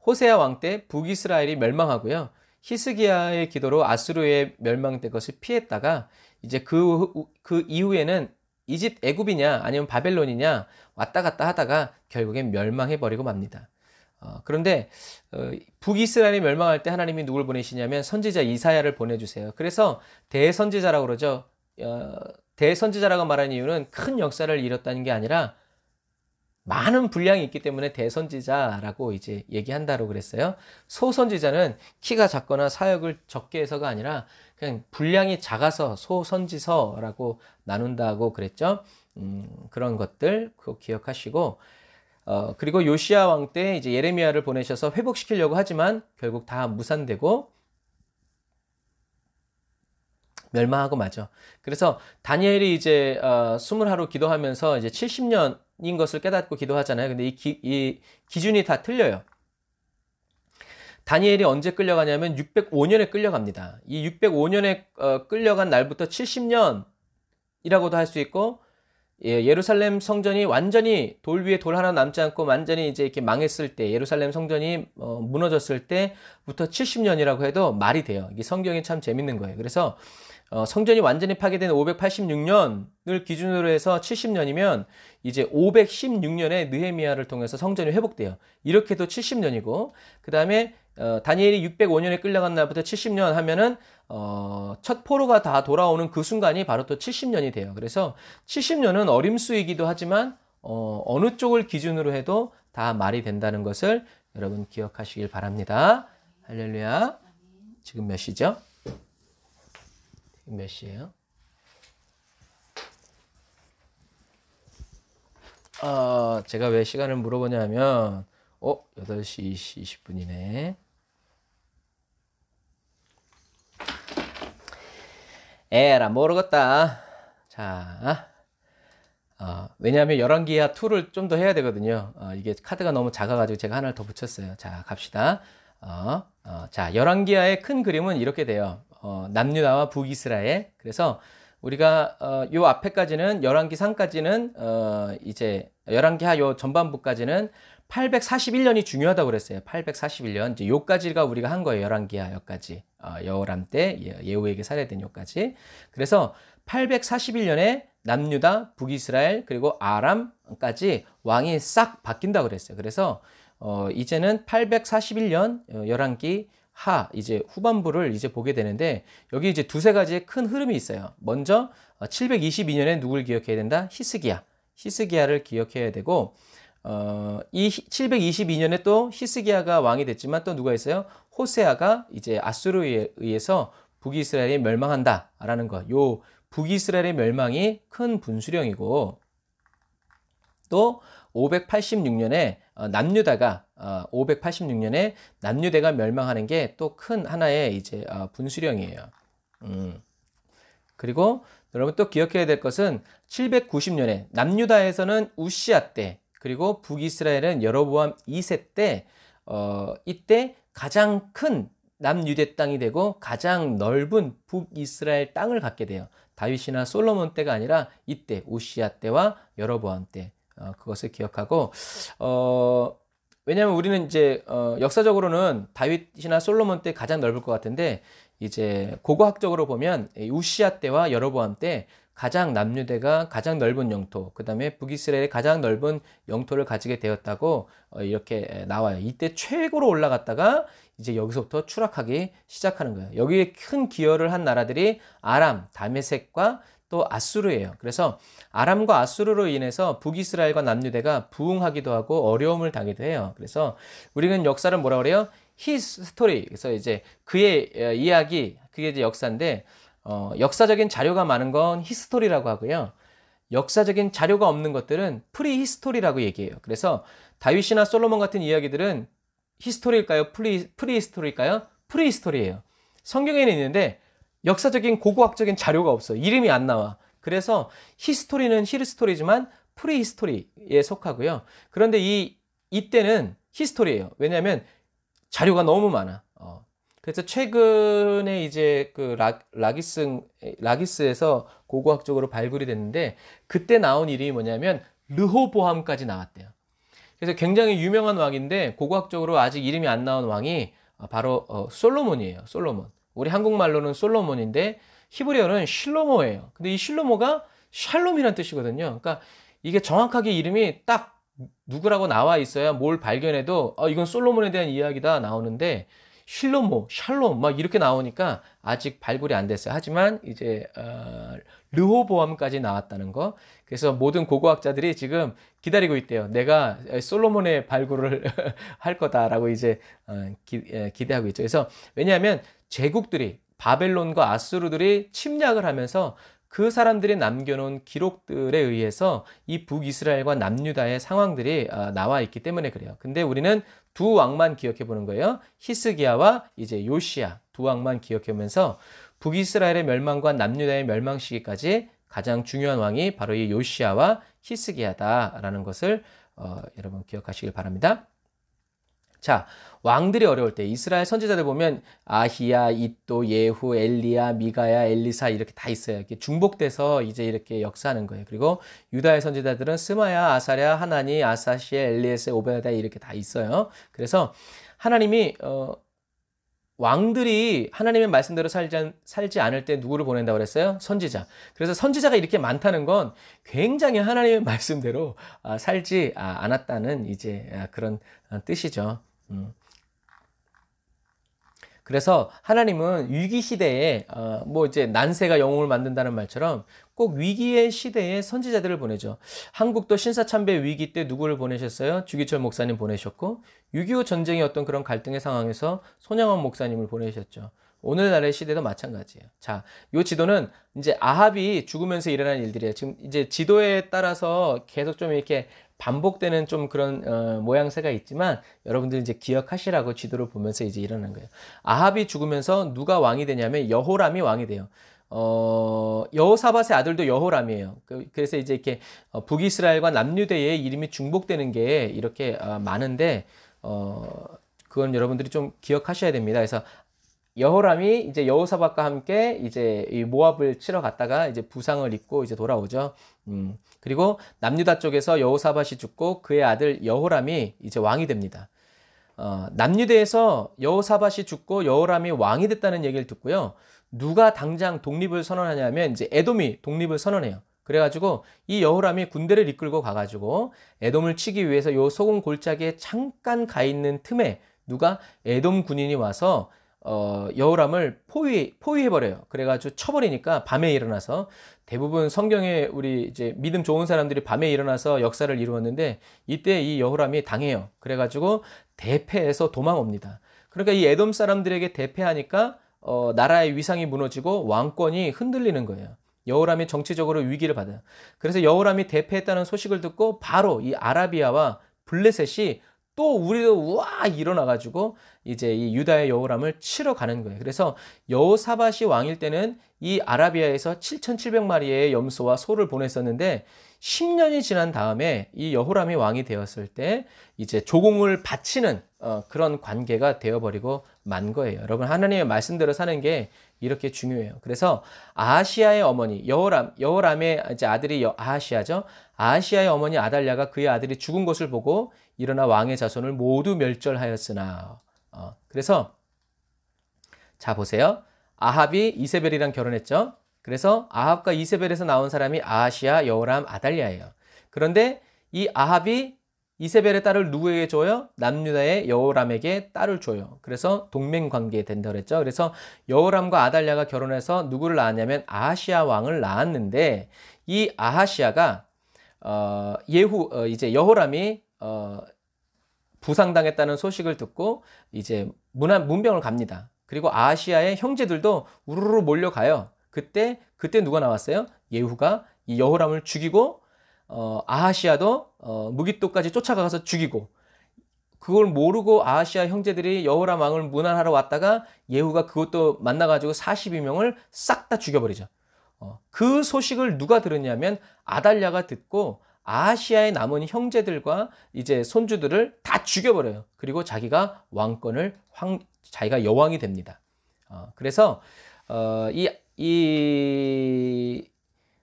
호세아 왕 때 북이스라엘이 멸망하고요. 히스기야의 기도로 아수르의 멸망된 것을 피했다가 이제 그 이후에는 애굽이냐 아니면 바벨론이냐 왔다 갔다 하다가 결국엔 멸망해버리고 맙니다. 그런데 북이스라엘이 멸망할 때 하나님이 누굴 보내시냐면 선지자 이사야를 보내주세요. 그래서 대선지자라고 그러죠. 대선지자라고 말하는 이유는 큰 역사를 이뤘다는 게 아니라 많은 분량이 있기 때문에 대선지자라고 이제 얘기한다고 그랬어요. 소선지자는 키가 작거나 사역을 적게 해서가 아니라 그냥 분량이 작아서 소선지서라고 나눈다고 그랬죠. 그런 것들 그거 기억하시고 그리고 요시야 왕 때 이제 예레미야를 보내셔서 회복시키려고 하지만 결국 다 무산되고 멸망하고 마죠. 그래서 다니엘이 이제 20하루 기도하면서 이제 70년인 것을 깨닫고 기도하잖아요. 근데 이 기준이 다 틀려요. 다니엘이 언제 끌려가냐면 605년에 끌려갑니다. 이 605년에 끌려간 날부터 70년이라고도 할 수 있고 예루살렘 성전이 완전히 돌 위에 돌 하나 남지 않고 완전히 이제 이렇게 망했을 때 예루살렘 성전이 무너졌을 때부터 70년이라고 해도 말이 돼요. 이게 성경이 참 재밌는 거예요. 그래서 성전이 완전히 파괴된 586년을 기준으로 해서 70년이면 이제 516년에 느헤미야를 통해서 성전이 회복돼요. 이렇게 해도 70년이고 그 다음에 다니엘이 605년에 끌려간 날부터 70년 하면은 첫 포로가 다 돌아오는 그 순간이 바로 또 70년이 돼요. 그래서 70년은 어림수이기도 하지만 어느 쪽을 기준으로 해도 다 말이 된다는 것을 여러분 기억하시길 바랍니다. 할렐루야. 지금 몇 시죠? 지금 몇 시예요? 제가 왜 시간을 물어보냐면 8시 20분이네. 에라 모르겠다. 자, 왜냐하면 열왕기하 2를 좀 더 해야 되거든요. 이게 카드가 너무 작아가지고 제가 하나를 더 붙였어요. 자, 갑시다. 자, 열왕기하의 큰 그림은 이렇게 돼요. 남유다와 북이스라엘. 그래서 우리가 요 앞에까지는 열왕기 상까지는 이제 열왕기하 요 전반부까지는 841년이 중요하다고 그랬어요. 841년. 이제 요까지가 우리가 한 거예요. 열왕기하 여까지. 여호람 때 예후에게 살해된 요까지. 그래서 841년에 남유다, 북이스라엘, 그리고 아람까지 왕이 싹 바뀐다고 그랬어요. 그래서 이제는 841년 열왕기 하 이제 후반부를 이제 보게 되는데 여기 이제 두세 가지의 큰 흐름이 있어요. 먼저 722년에 누굴 기억해야 된다? 히스기야를 기억해야 되고 이 722년에 또 히스기야가 왕이 됐지만 또 누가 있어요? 호세아가 이제 아수르에 의해서 북이스라엘이 멸망한다라는 것. 요 북이스라엘의 멸망이 큰 분수령이고 또 586년에 남유다가 586년에 남유대가 멸망하는 게 또 큰 하나의 이제 분수령이에요. 그리고 여러분 또 기억해야 될 것은 790년에 남유다에서는 우시아 때 그리고 북이스라엘은 여로보암 2세 때 이때 가장 큰 남유대 땅이 되고 가장 넓은 북이스라엘 땅을 갖게 돼요. 다윗이나 솔로몬 때가 아니라 이때 우시아 때와 여로보암 때 그것을 기억하고 왜냐하면 우리는 이제 역사적으로는 다윗이나 솔로몬 때 가장 넓을 것 같은데 이제 고고학적으로 보면 우시아 때와 여로보암 때 가장 남유대가 가장 넓은 영토, 그 다음에 북이스라엘의 가장 넓은 영토를 가지게 되었다고 이렇게 나와요. 이때 최고로 올라갔다가 이제 여기서부터 추락하기 시작하는 거예요. 여기에 큰 기여를 한 나라들이 아람, 다메섹과 또 아수르예요. 그래서 아람과 아수르로 인해서 북이스라엘과 남유대가 부흥하기도 하고 어려움을 당하기도 해요. 그래서 우리는 역사를 뭐라 그래요? 히스토리. 그래서 이제 그의 이야기, 그게 이제 역사인데 역사적인 자료가 많은 건 히스토리라고 하고요. 역사적인 자료가 없는 것들은 프리히스토리라고 얘기해요. 그래서 다윗이나 솔로몬 같은 이야기들은 히스토리일까요? 프리히스토리일까요? 프리히스토리예요. 성경에는 있는데 역사적인 고고학적인 자료가 없어. 이름이 안 나와. 그래서 히스토리는 히스토리지만 프리히스토리에 속하고요. 그런데 이때는 히스토리예요. 왜냐하면 자료가 너무 많아. 그래서 최근에 이제 그 라기스에서 고고학적으로 발굴이 됐는데 그때 나온 이름이 뭐냐면 르호보암까지 나왔대요. 그래서 굉장히 유명한 왕인데 고고학적으로 아직 이름이 안 나온 왕이 바로 솔로몬이에요. 솔로몬. 우리 한국말로는 솔로몬인데 히브리어는 실로모예요. 근데 이 실로모가 샬롬이라는 뜻이거든요. 그러니까 이게 정확하게 이름이 딱 누구라고 나와 있어야 뭘 발견해도 이건 솔로몬에 대한 이야기다 나오는데 실로모, 샬롬 막 이렇게 나오니까 아직 발굴이 안 됐어요. 하지만 이제 르호보암까지 나왔다는 거. 그래서 모든 고고학자들이 지금 기다리고 있대요. 내가 솔로몬의 발굴을 할 거다라고 이제 기대하고 있죠. 그래서 왜냐하면 제국들이 바벨론과 아수르들이 침략을 하면서 그 사람들이 남겨놓은 기록들에 의해서 이 북이스라엘과 남유다의 상황들이 나와 있기 때문에 그래요. 근데 우리는 두 왕만 기억해 보는 거예요. 히스기야와 이제 요시야 두 왕만 기억하면서 북이스라엘의 멸망과 남유다의 멸망 시기까지 가장 중요한 왕이 바로 이 요시야와 히스기야다라는 것을 여러분 기억하시길 바랍니다. 자, 왕들이 어려울 때 이스라엘 선지자들 보면 아히야, 잇도, 예후, 엘리야, 미가야, 엘리사 이렇게 다 있어요. 이렇게 중복돼서 이제 이렇게 역사하는 거예요. 그리고 유다의 선지자들은 스마야, 아사랴, 하나니, 아사시엘, 엘리에세, 오베다 이렇게 다 있어요. 그래서 하나님이 왕들이 하나님의 말씀대로 살지 않을 때 누구를 보낸다고 그랬어요? 선지자. 그래서 선지자가 이렇게 많다는 건 굉장히 하나님의 말씀대로 살지 않았다는 이제 그런 뜻이죠. 그래서 하나님은 위기 시대에 뭐 이제 난세가 영웅을 만든다는 말처럼 꼭 위기의 시대에 선지자들을 보내죠. 한국도 신사참배 위기 때 누구를 보내셨어요? 주기철 목사님 보내셨고 6.25 전쟁의 어떤 그런 갈등의 상황에서 손양원 목사님을 보내셨죠. 오늘날의 시대도 마찬가지예요. 자, 이 지도는 이제 아합이 죽으면서 일어난 일들이에요. 지금 이제 지도에 따라서 계속 좀 이렇게 반복되는 좀 그런 모양새가 있지만 여러분들 이제 기억하시라고 지도를 보면서 이제 일어난 거예요. 아합이 죽으면서 누가 왕이 되냐면 여호람이 왕이 돼요. 여호사밧의 아들도 여호람이에요. 그래서 이제 이렇게 북이스라엘과 남유대의 이름이 중복되는 게 이렇게 많은데 그건 여러분들이 좀 기억하셔야 됩니다. 그래서 여호람이 이제 여호사밧과 함께 이제 이 모압을 치러 갔다가 이제 부상을 입고 이제 돌아오죠. 그리고 남유다 쪽에서 여호사밧이 죽고 그의 아들 여호람이 이제 왕이 됩니다. 남유대에서 여호사밧이 죽고 여호람이 왕이 됐다는 얘기를 듣고요. 누가 당장 독립을 선언하냐면 이제 에돔이 독립을 선언해요. 그래가지고 이 여호람이 군대를 이끌고 가가지고 에돔을 치기 위해서 요 소금 골짜기에 잠깐 가 있는 틈에 누가 에돔 군인이 와서 여호람을 포위해버려요. 그래가지고 쳐버리니까 밤에 일어나서 대부분 성경에 우리 이제 믿음 좋은 사람들이 밤에 일어나서 역사를 이루었는데 이때 이 여호람이 당해요. 그래가지고 대패해서 도망옵니다. 그러니까 이 에돔 사람들에게 대패하니까 나라의 위상이 무너지고 왕권이 흔들리는 거예요. 여호람이 정치적으로 위기를 받아요. 그래서 여호람이 대패했다는 소식을 듣고 바로 이 아라비아와 블레셋이 또 우리도 우와 일어나가지고 이제 이 유다의 여호람을 치러 가는 거예요. 그래서 여호사밧이 왕일 때는 이 아라비아에서 7,700마리의 염소와 소를 보냈었는데 10년이 지난 다음에 이 여호람이 왕이 되었을 때 이제 조공을 바치는 그런 관계가 되어버리고 만 거예요. 여러분 하나님의 말씀대로 사는 게 이렇게 중요해요. 그래서 아하시아의 어머니 여호람의 이제 아들이 아하시아죠. 아하시아의 어머니 아달랴가 그의 아들이 죽은 것을 보고 일어나 왕의 자손을 모두 멸절하였으나 그래서 자 보세요. 아합이 이세벨이랑 결혼했죠. 그래서 아합과 이세벨에서 나온 사람이 아하시아, 여호람, 아달랴예요. 그런데 이 아합이 이세벨의 딸을 누구에게 줘요? 남유다의 여호람에게 딸을 줘요. 그래서 동맹관계 된다 그랬죠. 그래서 여호람과 아달랴가 결혼해서 누구를 낳았냐면 아하시아 왕을 낳았는데 이 아하시아가 이제 여호람이 부상당했다는 소식을 듣고 이제 문병을 갑니다. 그리고 아하시아의 형제들도 우르르 몰려가요. 그때 누가 나왔어요? 예후가 이 여호람을 죽이고 아하시아도 무깃도까지 쫓아가서 죽이고 그걸 모르고 아하시아 형제들이 여호람 왕을 문안하러 왔다가 예후가 그것도 만나가지고 42명을 싹 다 죽여버리죠. 그 소식을 누가 들었냐면 아달랴가 듣고 아하시아에 남은 형제들과 이제 손주들을 다 죽여버려요. 그리고 자기가 왕권을 자기가 여왕이 됩니다. 그래서 이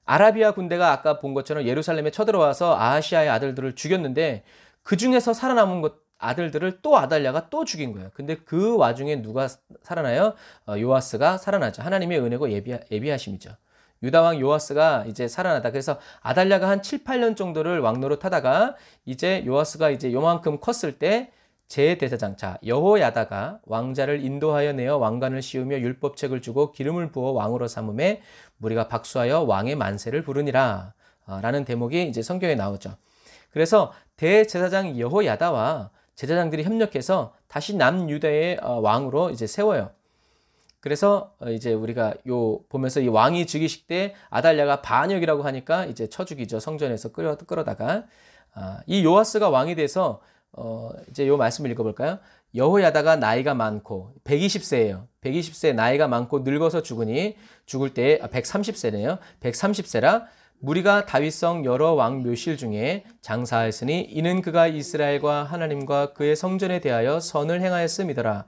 아라비아 군대가 아까 본 것처럼 예루살렘에 쳐들어와서 아하시아의 아들들을 죽였는데 그 중에서 살아남은 아들들을 또 아달랴가 또 죽인 거예요. 근데 그 와중에 누가 살아나요? 요아스가 살아나죠. 하나님의 은혜고 예비하심이죠. 유다왕 요아스가 이제 살아나다. 그래서 아달랴가 한 7, 8년 정도를 왕노릇 하다가 이제 요아스가 이제 요만큼 컸을 때 제대사장 여호야다가 왕자를 인도하여 내어 왕관을 씌우며 율법책을 주고 기름을 부어 왕으로 삼음에 무리가 박수하여 왕의 만세를 부르니라 라는 대목이 이제 성경에 나오죠. 그래서 대제사장 여호야다와 제사장들이 협력해서 다시 남유다의 왕으로 이제 세워요. 그래서 이제 우리가 보면서 이 왕이 즉위식 때 아달랴가 반역이라고 하니까 이제 쳐 죽이죠. 성전에서 끌어다가 이 요아스가 왕이 돼서 이제 요 말씀을 읽어볼까요? 여호야다가 나이가 많고 120세예요. 120세 나이가 많고 늙어서 죽으니 죽을 때 130세네요. 130세라 무리가 다윗성 여러 왕 묘실 중에 장사하였으니 이는 그가 이스라엘과 하나님과 그의 성전에 대하여 선을 행하였음이더라.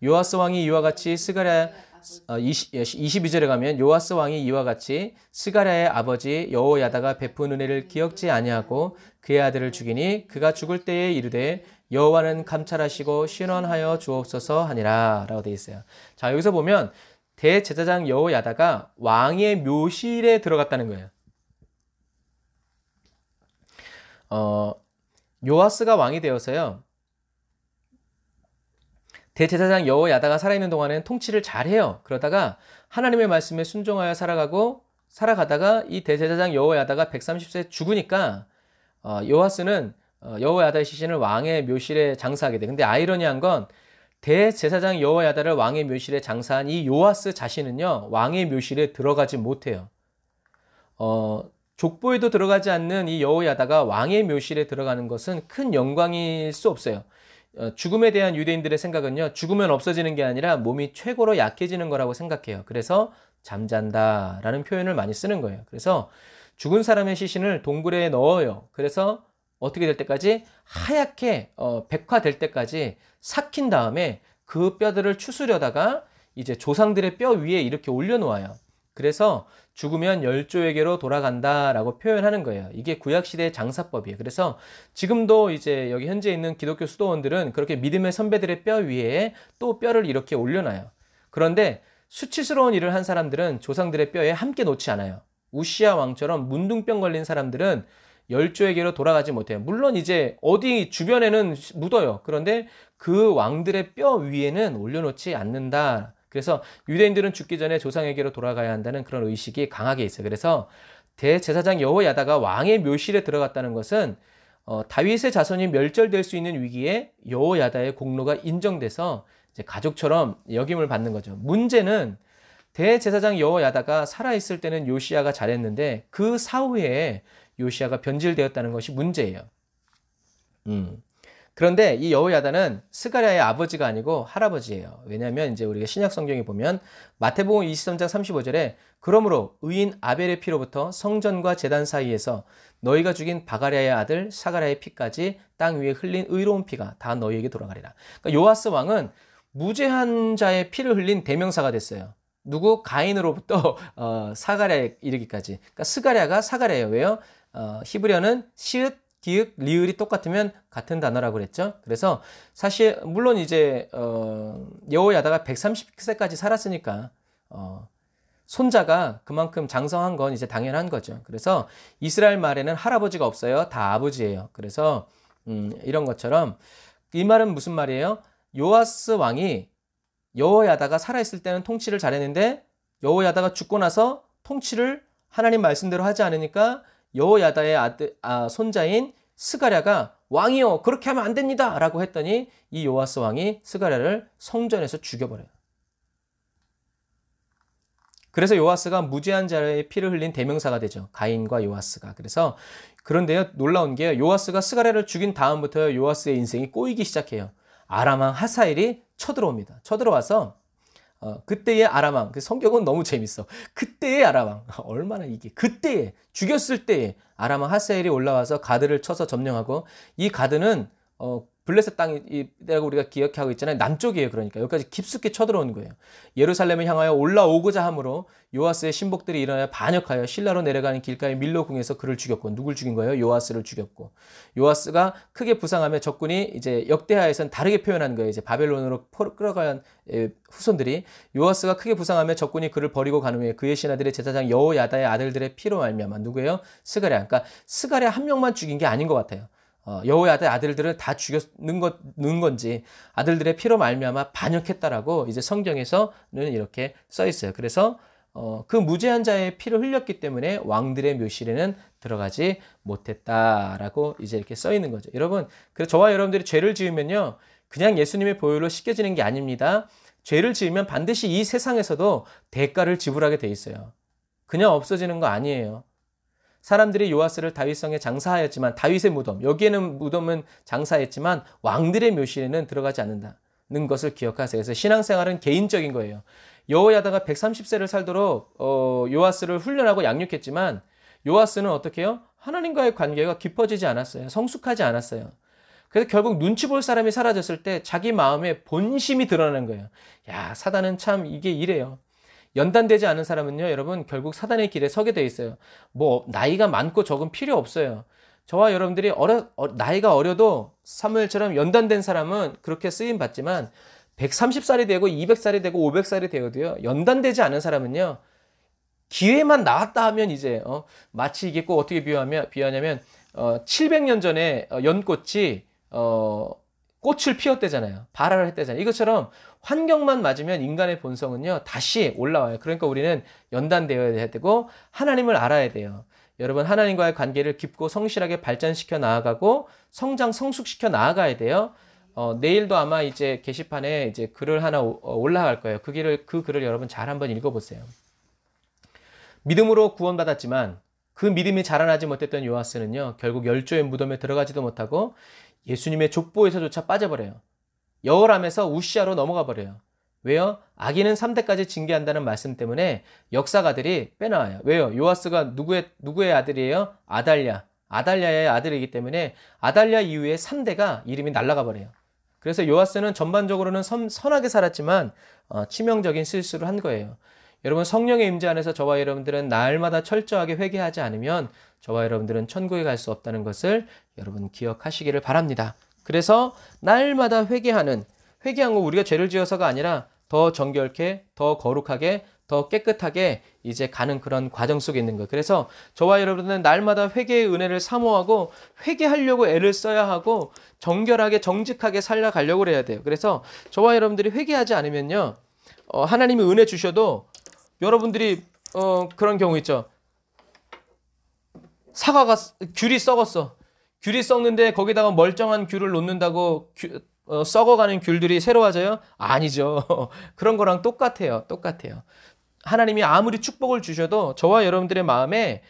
요아스 왕이 이와 같이 22절에 가면 요아스 왕이 이와 같이 스가랴의 아버지 여호야다가 베푼 은혜를 기억지 아니하고 그의 아들을 죽이니 그가 죽을 때에 이르되 여호와는 감찰하시고 신원하여 주옵소서 하니라 라고 되어 있어요. 자, 여기서 보면 대제사장 여호야다가 왕의 묘실에 들어갔다는 거예요. 요아스가 왕이 되어서요. 대제사장 여호야다가 살아있는 동안에는 통치를 잘해요. 그러다가 하나님의 말씀에 순종하여 살아가다가 이 대제사장 여호야다가 130세 죽으니까 요아스는 여호야다의 시신을 왕의 묘실에 장사하게 돼. 근데 아이러니한 건 대제사장 여호야다를 왕의 묘실에 장사한 이 요아스 자신은요, 왕의 묘실에 들어가지 못해요. 족보에도 들어가지 않는 이 여호야다가 왕의 묘실에 들어가는 것은 큰 영광일 수 없어요. 죽음에 대한 유대인들의 생각은요, 죽으면 없어지는 게 아니라 몸이 최고로 약해지는 거라고 생각해요. 그래서 잠잔다 라는 표현을 많이 쓰는 거예요. 그래서 죽은 사람의 시신을 동굴에 넣어요. 그래서 어떻게 될 때까지 하얗게 백화될 때까지 삭힌 다음에 그 뼈들을 추스려다가 이제 조상들의 뼈 위에 이렇게 올려놓아요. 그래서 죽으면 열조에게로 돌아간다라고 표현하는 거예요. 이게 구약시대의 장사법이에요. 그래서 지금도 이제 여기 현재 있는 기독교 수도원들은 그렇게 믿음의 선배들의 뼈 위에 또 뼈를 이렇게 올려놔요. 그런데 수치스러운 일을 한 사람들은 조상들의 뼈에 함께 놓지 않아요. 우시아 왕처럼 문둥병 걸린 사람들은 열조에게로 돌아가지 못해요. 물론 이제 어디 주변에는 묻어요. 그런데 그 왕들의 뼈 위에는 올려놓지 않는다. 그래서 유대인들은 죽기 전에 조상에게로 돌아가야 한다는 그런 의식이 강하게 있어요. 그래서 대제사장 여호야다가 왕의 묘실에 들어갔다는 것은 다윗의 자손이 멸절될 수 있는 위기에 여호야다의 공로가 인정돼서 이제 가족처럼 역임을 받는 거죠. 문제는 대제사장 여호야다가 살아있을 때는 요시야가 잘했는데 그 사후에 요시야가 변질되었다는 것이 문제예요. 그런데 이 여호야다는 스가랴의 아버지가 아니고 할아버지예요. 왜냐하면 이제 우리가 신약 성경에 보면 마태복음 23장 35절에 그러므로 의인 아벨의 피로부터 성전과 제단 사이에서 너희가 죽인 바가랴의 아들 사가랴의 피까지 땅 위에 흘린 의로운 피가 다 너희에게 돌아가리라. 그러니까 요아스 왕은 무죄한 자의 피를 흘린 대명사가 됐어요. 누구? 가인으로부터 사가랴에 이르기까지. 그러니까 스가랴가 사가랴예요. 왜요? 히브리어는 시읒, 기읒, 리을이 똑같으면 같은 단어라고 그랬죠. 그래서 사실 물론 이제 여호야다가 130세까지 살았으니까 손자가 그만큼 장성한 건 이제 당연한 거죠. 그래서 이스라엘 말에는 할아버지가 없어요. 다 아버지예요. 그래서 이런 것처럼 이 말은 무슨 말이에요? 요아스 왕이 여호야다가 살아있을 때는 통치를 잘했는데 여호야다가 죽고 나서 통치를 하나님 말씀대로 하지 않으니까 여호야다의 손자인 스가랴가 왕이요 그렇게 하면 안 됩니다 라고 했더니 이 요아스 왕이 스가랴를 성전에서 죽여버려요. 그래서 요아스가 무죄한 자의 피를 흘린 대명사가 되죠. 가인과 요아스가. 그래서 그런데요, 놀라운 게 요아스가 스가랴를 죽인 다음부터 요아스의 인생이 꼬이기 시작해요. 아람 왕 하사엘이 쳐들어옵니다. 쳐들어와서 그때의 아람 왕, 그 성경은 너무 재밌어. 그때의 아람 왕, 얼마나 이게 그때에 죽였을 때에 아람 왕 하사엘이 올라와서 가드를 쳐서 점령하고, 이 가드는 블레셋 땅이라고 우리가 기억하고 있잖아요. 남쪽이에요. 그러니까 여기까지 깊숙이 쳐들어온 거예요. 예루살렘을 향하여 올라오고자 함으로 요아스의 신복들이 일어나여 반역하여 실라로 내려가는 길가에 밀로 궁에서 그를 죽였고, 누굴 죽인 거예요? 요아스를 죽였고, 요아스가 크게 부상하며 적군이 이제 역대하에선 다르게 표현한 거예요. 이제 바벨론으로 끌어간 후손들이 요아스가 크게 부상하며 적군이 그를 버리고 간 후에 그의 신하들의 제사장 여호야다의 아들들의 피로 말미암아, 누구예요? 스가랴. 그러니까 스가랴 한 명만 죽인 게 아닌 것 같아요. 여호야다의 아들들을 다 죽였는 건지 아들들의 피로 말미암아 반역했다라고 이제 성경에서는 이렇게 써 있어요. 그래서 그 무죄한 자의 피를 흘렸기 때문에 왕들의 묘실에는 들어가지 못했다라고 이제 이렇게 써 있는 거죠. 여러분, 그래서 저와 여러분들이 죄를 지으면요, 그냥 예수님의 보혈로 씻겨지는 게 아닙니다. 죄를 지으면 반드시 이 세상에서도 대가를 지불하게 돼 있어요. 그냥 없어지는 거 아니에요. 사람들이 요아스를 다윗성에 장사하였지만, 다윗의 무덤, 여기에는 무덤은 장사했지만 왕들의 묘실에는 들어가지 않는다는 것을 기억하세요. 그래서 신앙생활은 개인적인 거예요. 여호야다가 130세를 살도록 요아스를 훈련하고 양육했지만, 요아스는 어떻게 해요? 하나님과의 관계가 깊어지지 않았어요. 성숙하지 않았어요. 그래서 결국 눈치 볼 사람이 사라졌을 때 자기 마음에 본심이 드러나는 거예요. 야, 사단은 참 이게 이래요. 연단되지 않은 사람은요, 여러분, 결국 사단의 길에 서게 돼 있어요. 뭐 나이가 많고 적은 필요 없어요. 저와 여러분들이 나이가 어려도 사무엘처럼 연단된 사람은 그렇게 쓰임 받지만, 130살이 되고 200살이 되고 500살이 되어도요, 연단되지 않은 사람은요, 기회만 나왔다 하면 이제 마치 이게 꼭 어떻게 비유하냐면 700년 전에 연꽃이 꽃을 피웠대잖아요. 발화를 했대잖아요. 이것처럼 환경만 맞으면 인간의 본성은요, 다시 올라와요. 그러니까 우리는 연단되어야 되고 하나님을 알아야 돼요. 여러분, 하나님과의 관계를 깊고 성실하게 발전시켜 나아가고 성장, 성숙시켜 나아가야 돼요. 내일도 아마 이제 게시판에 이제 글을 하나 올라갈 거예요. 그 글을 여러분 잘 한번 읽어보세요. 믿음으로 구원받았지만 그 믿음이 자라나지 못했던 요아스는요, 결국 열조의 무덤에 들어가지도 못하고 예수님의 족보에서조차 빠져버려요. 여호람에서 우시아로 넘어가 버려요. 왜요? 악인은 3대까지 징계한다는 말씀 때문에 역사가들이 빼나와요. 왜요? 요아스가 누구의 아들이에요? 아달랴의 아들이기 때문에 아달랴 이후에 3대가 이름이 날아가 버려요. 그래서 요아스는 전반적으로는 선하게 살았지만 치명적인 실수를 한 거예요. 여러분, 성령의 임재 안에서 저와 여러분들은 날마다 철저하게 회개하지 않으면 저와 여러분들은 천국에 갈 수 없다는 것을 여러분 기억하시기를 바랍니다. 그래서 날마다 회개한 거 우리가 죄를 지어서가 아니라 더 정결케, 더 거룩하게, 더 깨끗하게 이제 가는 그런 과정 속에 있는 거예요. 그래서 저와 여러분들은 날마다 회개의 은혜를 사모하고 회개하려고 애를 써야 하고 정결하게 정직하게 살아가려고 해야 돼요. 그래서 저와 여러분들이 회개하지 않으면요, 하나님이 은혜 주셔도 여러분들이 그런 경우 있죠. 사과가 귤이 썩었어. 귤이 썩는데 거기다가 멀쩡한 귤을 놓는다고 썩어가는 귤들이 새로워져요? 아니죠. 그런 거랑 똑같아요. 하나님이 아무리 축복을 주셔도 저와 여러분들의 마음에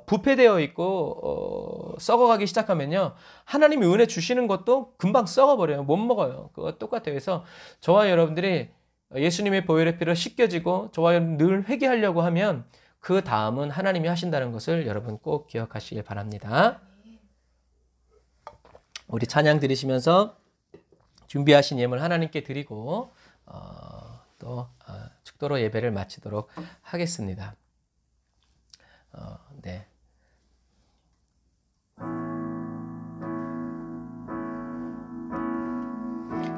부패되어 있고 썩어가기 시작하면요, 하나님이 은혜 주시는 것도 금방 썩어버려요. 못 먹어요. 그거 똑같아요. 그래서 저와 여러분들이 예수님의 보혈의 피로 씻겨지고 저와 여러분 늘 회개하려고 하면 그 다음은 하나님이 하신다는 것을 여러분 꼭 기억하시길 바랍니다. 우리 찬양 드리시면서 준비하신 예물 하나님께 드리고 또 축도로 예배를 마치도록 하겠습니다. 네.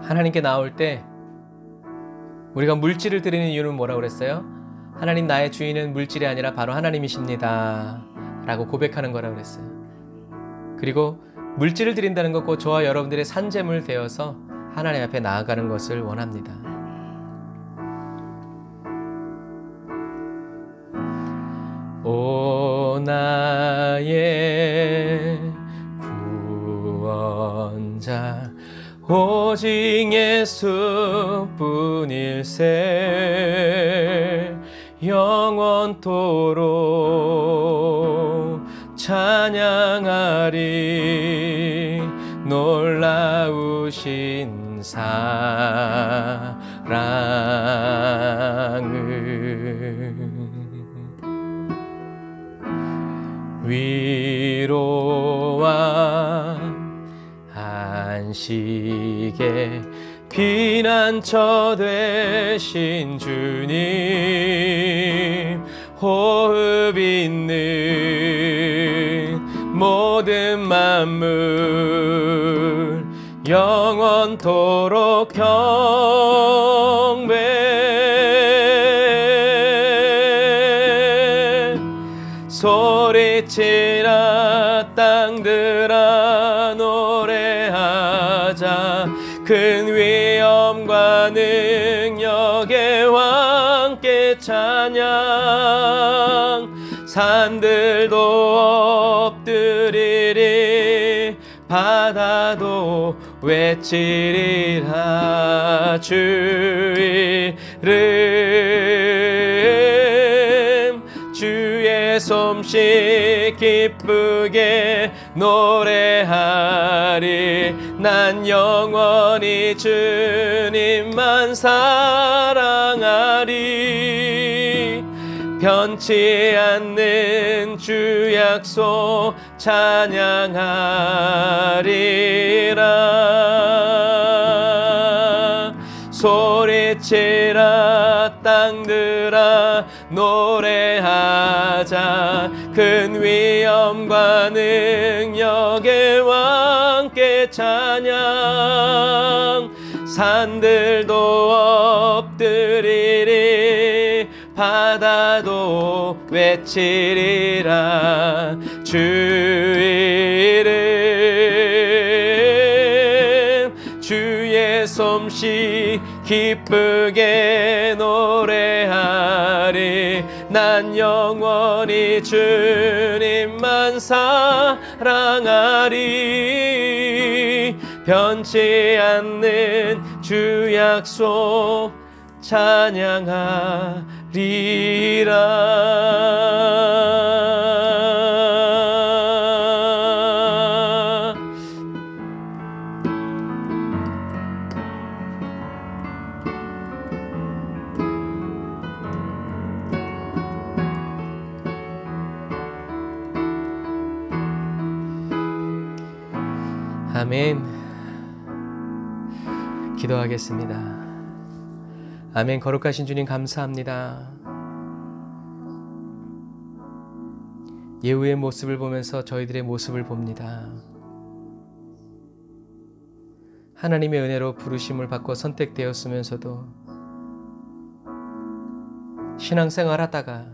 하나님께 나올 때 우리가 물질을 드리는 이유는 뭐라고 그랬어요? 하나님, 나의 주인은 물질이 아니라 바로 하나님이십니다 라고 고백하는 거라고 그랬어요. 그리고 물질을 드린다는 것과 저와 여러분들의 산재물 되어서 하나님 앞에 나아가는 것을 원합니다. 오 나의 구원자 오직 예수뿐일세 영원토록 찬양하리 놀라우신 사랑을 위로와 안식의 피난처 되신 주님 호흡 있는 모든 만물 영원토록 경배 소리치라 땅들아 노래하자 큰 위엄과 능력의 왕께 찬양 산들도 엎드리리 바다도 외치리라 주 이름 주의 솜씨 기쁘게 노래하리 난 영원히 주님만 사랑하리 변치 않는 주 약속 찬양하리라 소리치라 땅들아 노래하자 큰 위엄과 능력의 왕께 찬양 산들도 엎드리리 바다도 외치리라 주 이름 주 기쁘게 노래하리. 난 영원히 주님만 사랑하리. 변치 않는 주 약속 찬양하리라. 아멘. 기도하겠습니다. 아멘. 거룩하신 주님 감사합니다. 예후의 모습을 보면서 저희들의 모습을 봅니다. 하나님의 은혜로 부르심을 받고 선택되었으면서도 신앙생활 하다가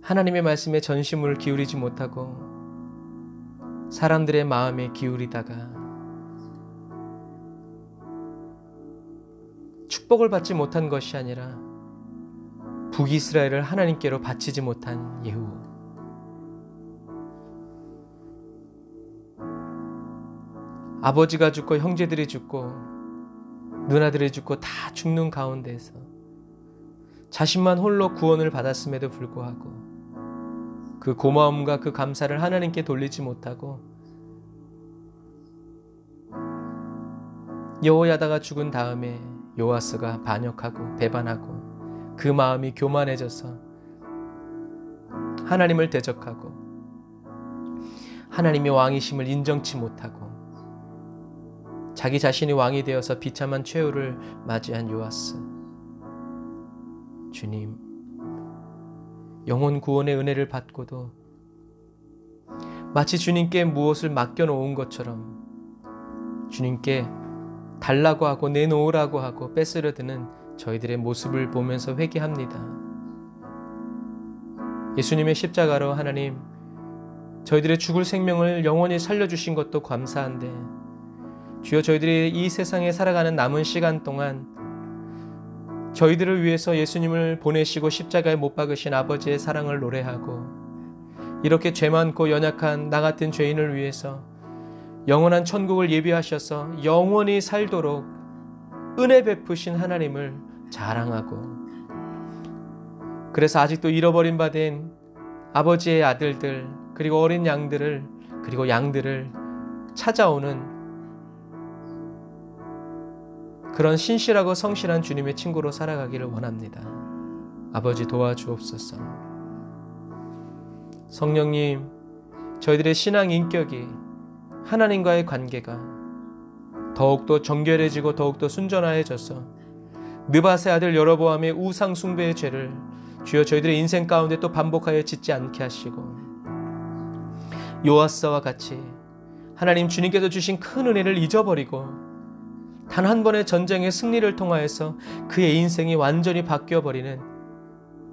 하나님의 말씀에 전심을 기울이지 못하고 사람들의 마음에 기울이다가 축복을 받지 못한 것이 아니라 북이스라엘을 하나님께로 바치지 못한 예후. 아버지가 죽고 형제들이 죽고 누나들이 죽고 다 죽는 가운데에서 자신만 홀로 구원을 받았음에도 불구하고 그 고마움과 그 감사를 하나님께 돌리지 못하고 여호야다가 죽은 다음에 요아스가 반역하고 배반하고 그 마음이 교만해져서 하나님을 대적하고 하나님의 왕이심을 인정치 못하고 자기 자신이 왕이 되어서 비참한 최후를 맞이한 요아스. 주님, 영혼 구원의 은혜를 받고도 마치 주님께 무엇을 맡겨놓은 것처럼 주님께 달라고 하고 내놓으라고 하고 뺏으려 드는 저희들의 모습을 보면서 회개합니다. 예수님의 십자가로 하나님, 저희들의 죽을 생명을 영원히 살려주신 것도 감사한데 주여, 저희들이 이 세상에 살아가는 남은 시간 동안 저희들을 위해서 예수님을 보내시고 십자가에 못 박으신 아버지의 사랑을 노래하고 이렇게 죄 많고 연약한 나 같은 죄인을 위해서 영원한 천국을 예비하셔서 영원히 살도록 은혜 베푸신 하나님을 자랑하고, 그래서 아직도 잃어버린 바 된 아버지의 아들들 그리고 어린 양들을 그리고 양들을 찾아오는 그런 신실하고 성실한 주님의 친구로 살아가기를 원합니다. 아버지 도와주옵소서. 성령님, 저희들의 신앙 인격이 하나님과의 관계가 더욱더 정결해지고 더욱더 순전하여져서 느밧의 아들 여로보암의 우상 숭배의 죄를 주여 저희들의 인생 가운데 또 반복하여 짓지 않게 하시고, 요아스와 같이 하나님 주님께서 주신 큰 은혜를 잊어버리고 단 한 번의 전쟁의 승리를 통하여서 그의 인생이 완전히 바뀌어버리는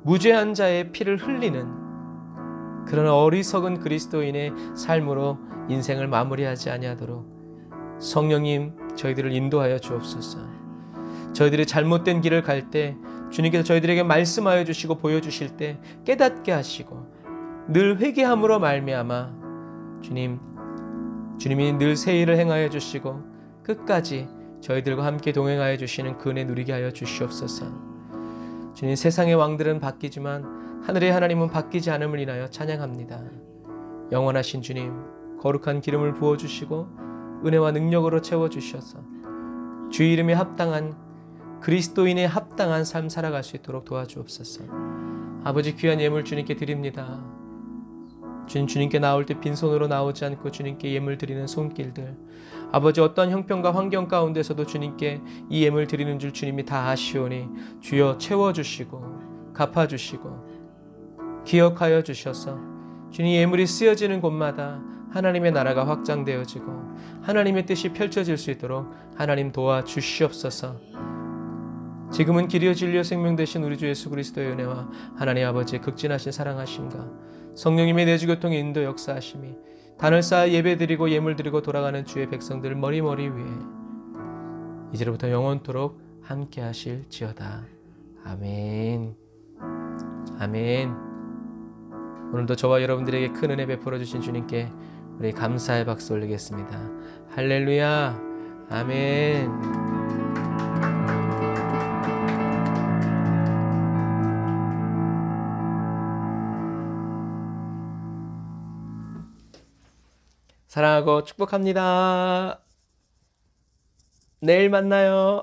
무죄한 자의 피를 흘리는 그런 어리석은 그리스도인의 삶으로 인생을 마무리하지 아니하도록 성령님 저희들을 인도하여 주옵소서. 저희들이 잘못된 길을 갈 때 주님께서 저희들에게 말씀하여 주시고 보여주실 때 깨닫게 하시고 늘 회개함으로 말미암아 주님이 늘 새 일을 행하여 주시고 끝까지 저희들과 함께 동행하여 주시는 그 은혜 누리게 하여 주시옵소서. 주님, 세상의 왕들은 바뀌지만 하늘의 하나님은 바뀌지 않음을 인하여 찬양합니다. 영원하신 주님, 거룩한 기름을 부어주시고 은혜와 능력으로 채워주셔서 주 이름에 합당한 그리스도인의 합당한 삶 살아갈 수 있도록 도와주옵소서. 아버지, 귀한 예물 주님께 드립니다. 주님께 나올 때 빈손으로 나오지 않고 주님께 예물 드리는 손길들, 아버지 어떤 형편과 환경 가운데서도 주님께 이 예물 드리는 줄 주님이 다 아시오니 주여 채워주시고 갚아주시고 기억하여 주셔서 주님 예물이 쓰여지는 곳마다 하나님의 나라가 확장되어지고 하나님의 뜻이 펼쳐질 수 있도록 하나님 도와주시옵소서. 지금은 길이요 진리요 생명 되신 우리 주 예수 그리스도의 은혜와 하나님 아버지의 극진하신 사랑하심과 성령님의 내주교통의 인도 역사하심이 단을 쌓아 예배드리고 예물드리고 돌아가는 주의 백성들 머리머리 위에 이제로부터 영원토록 함께 하실지어다. 아멘. 아멘. 오늘도 저와 여러분들에게 큰 은혜 베풀어 주신 주님께 우리 감사의 박수 올리겠습니다. 할렐루야. 아멘. 사랑하고 축복합니다. 내일 만나요.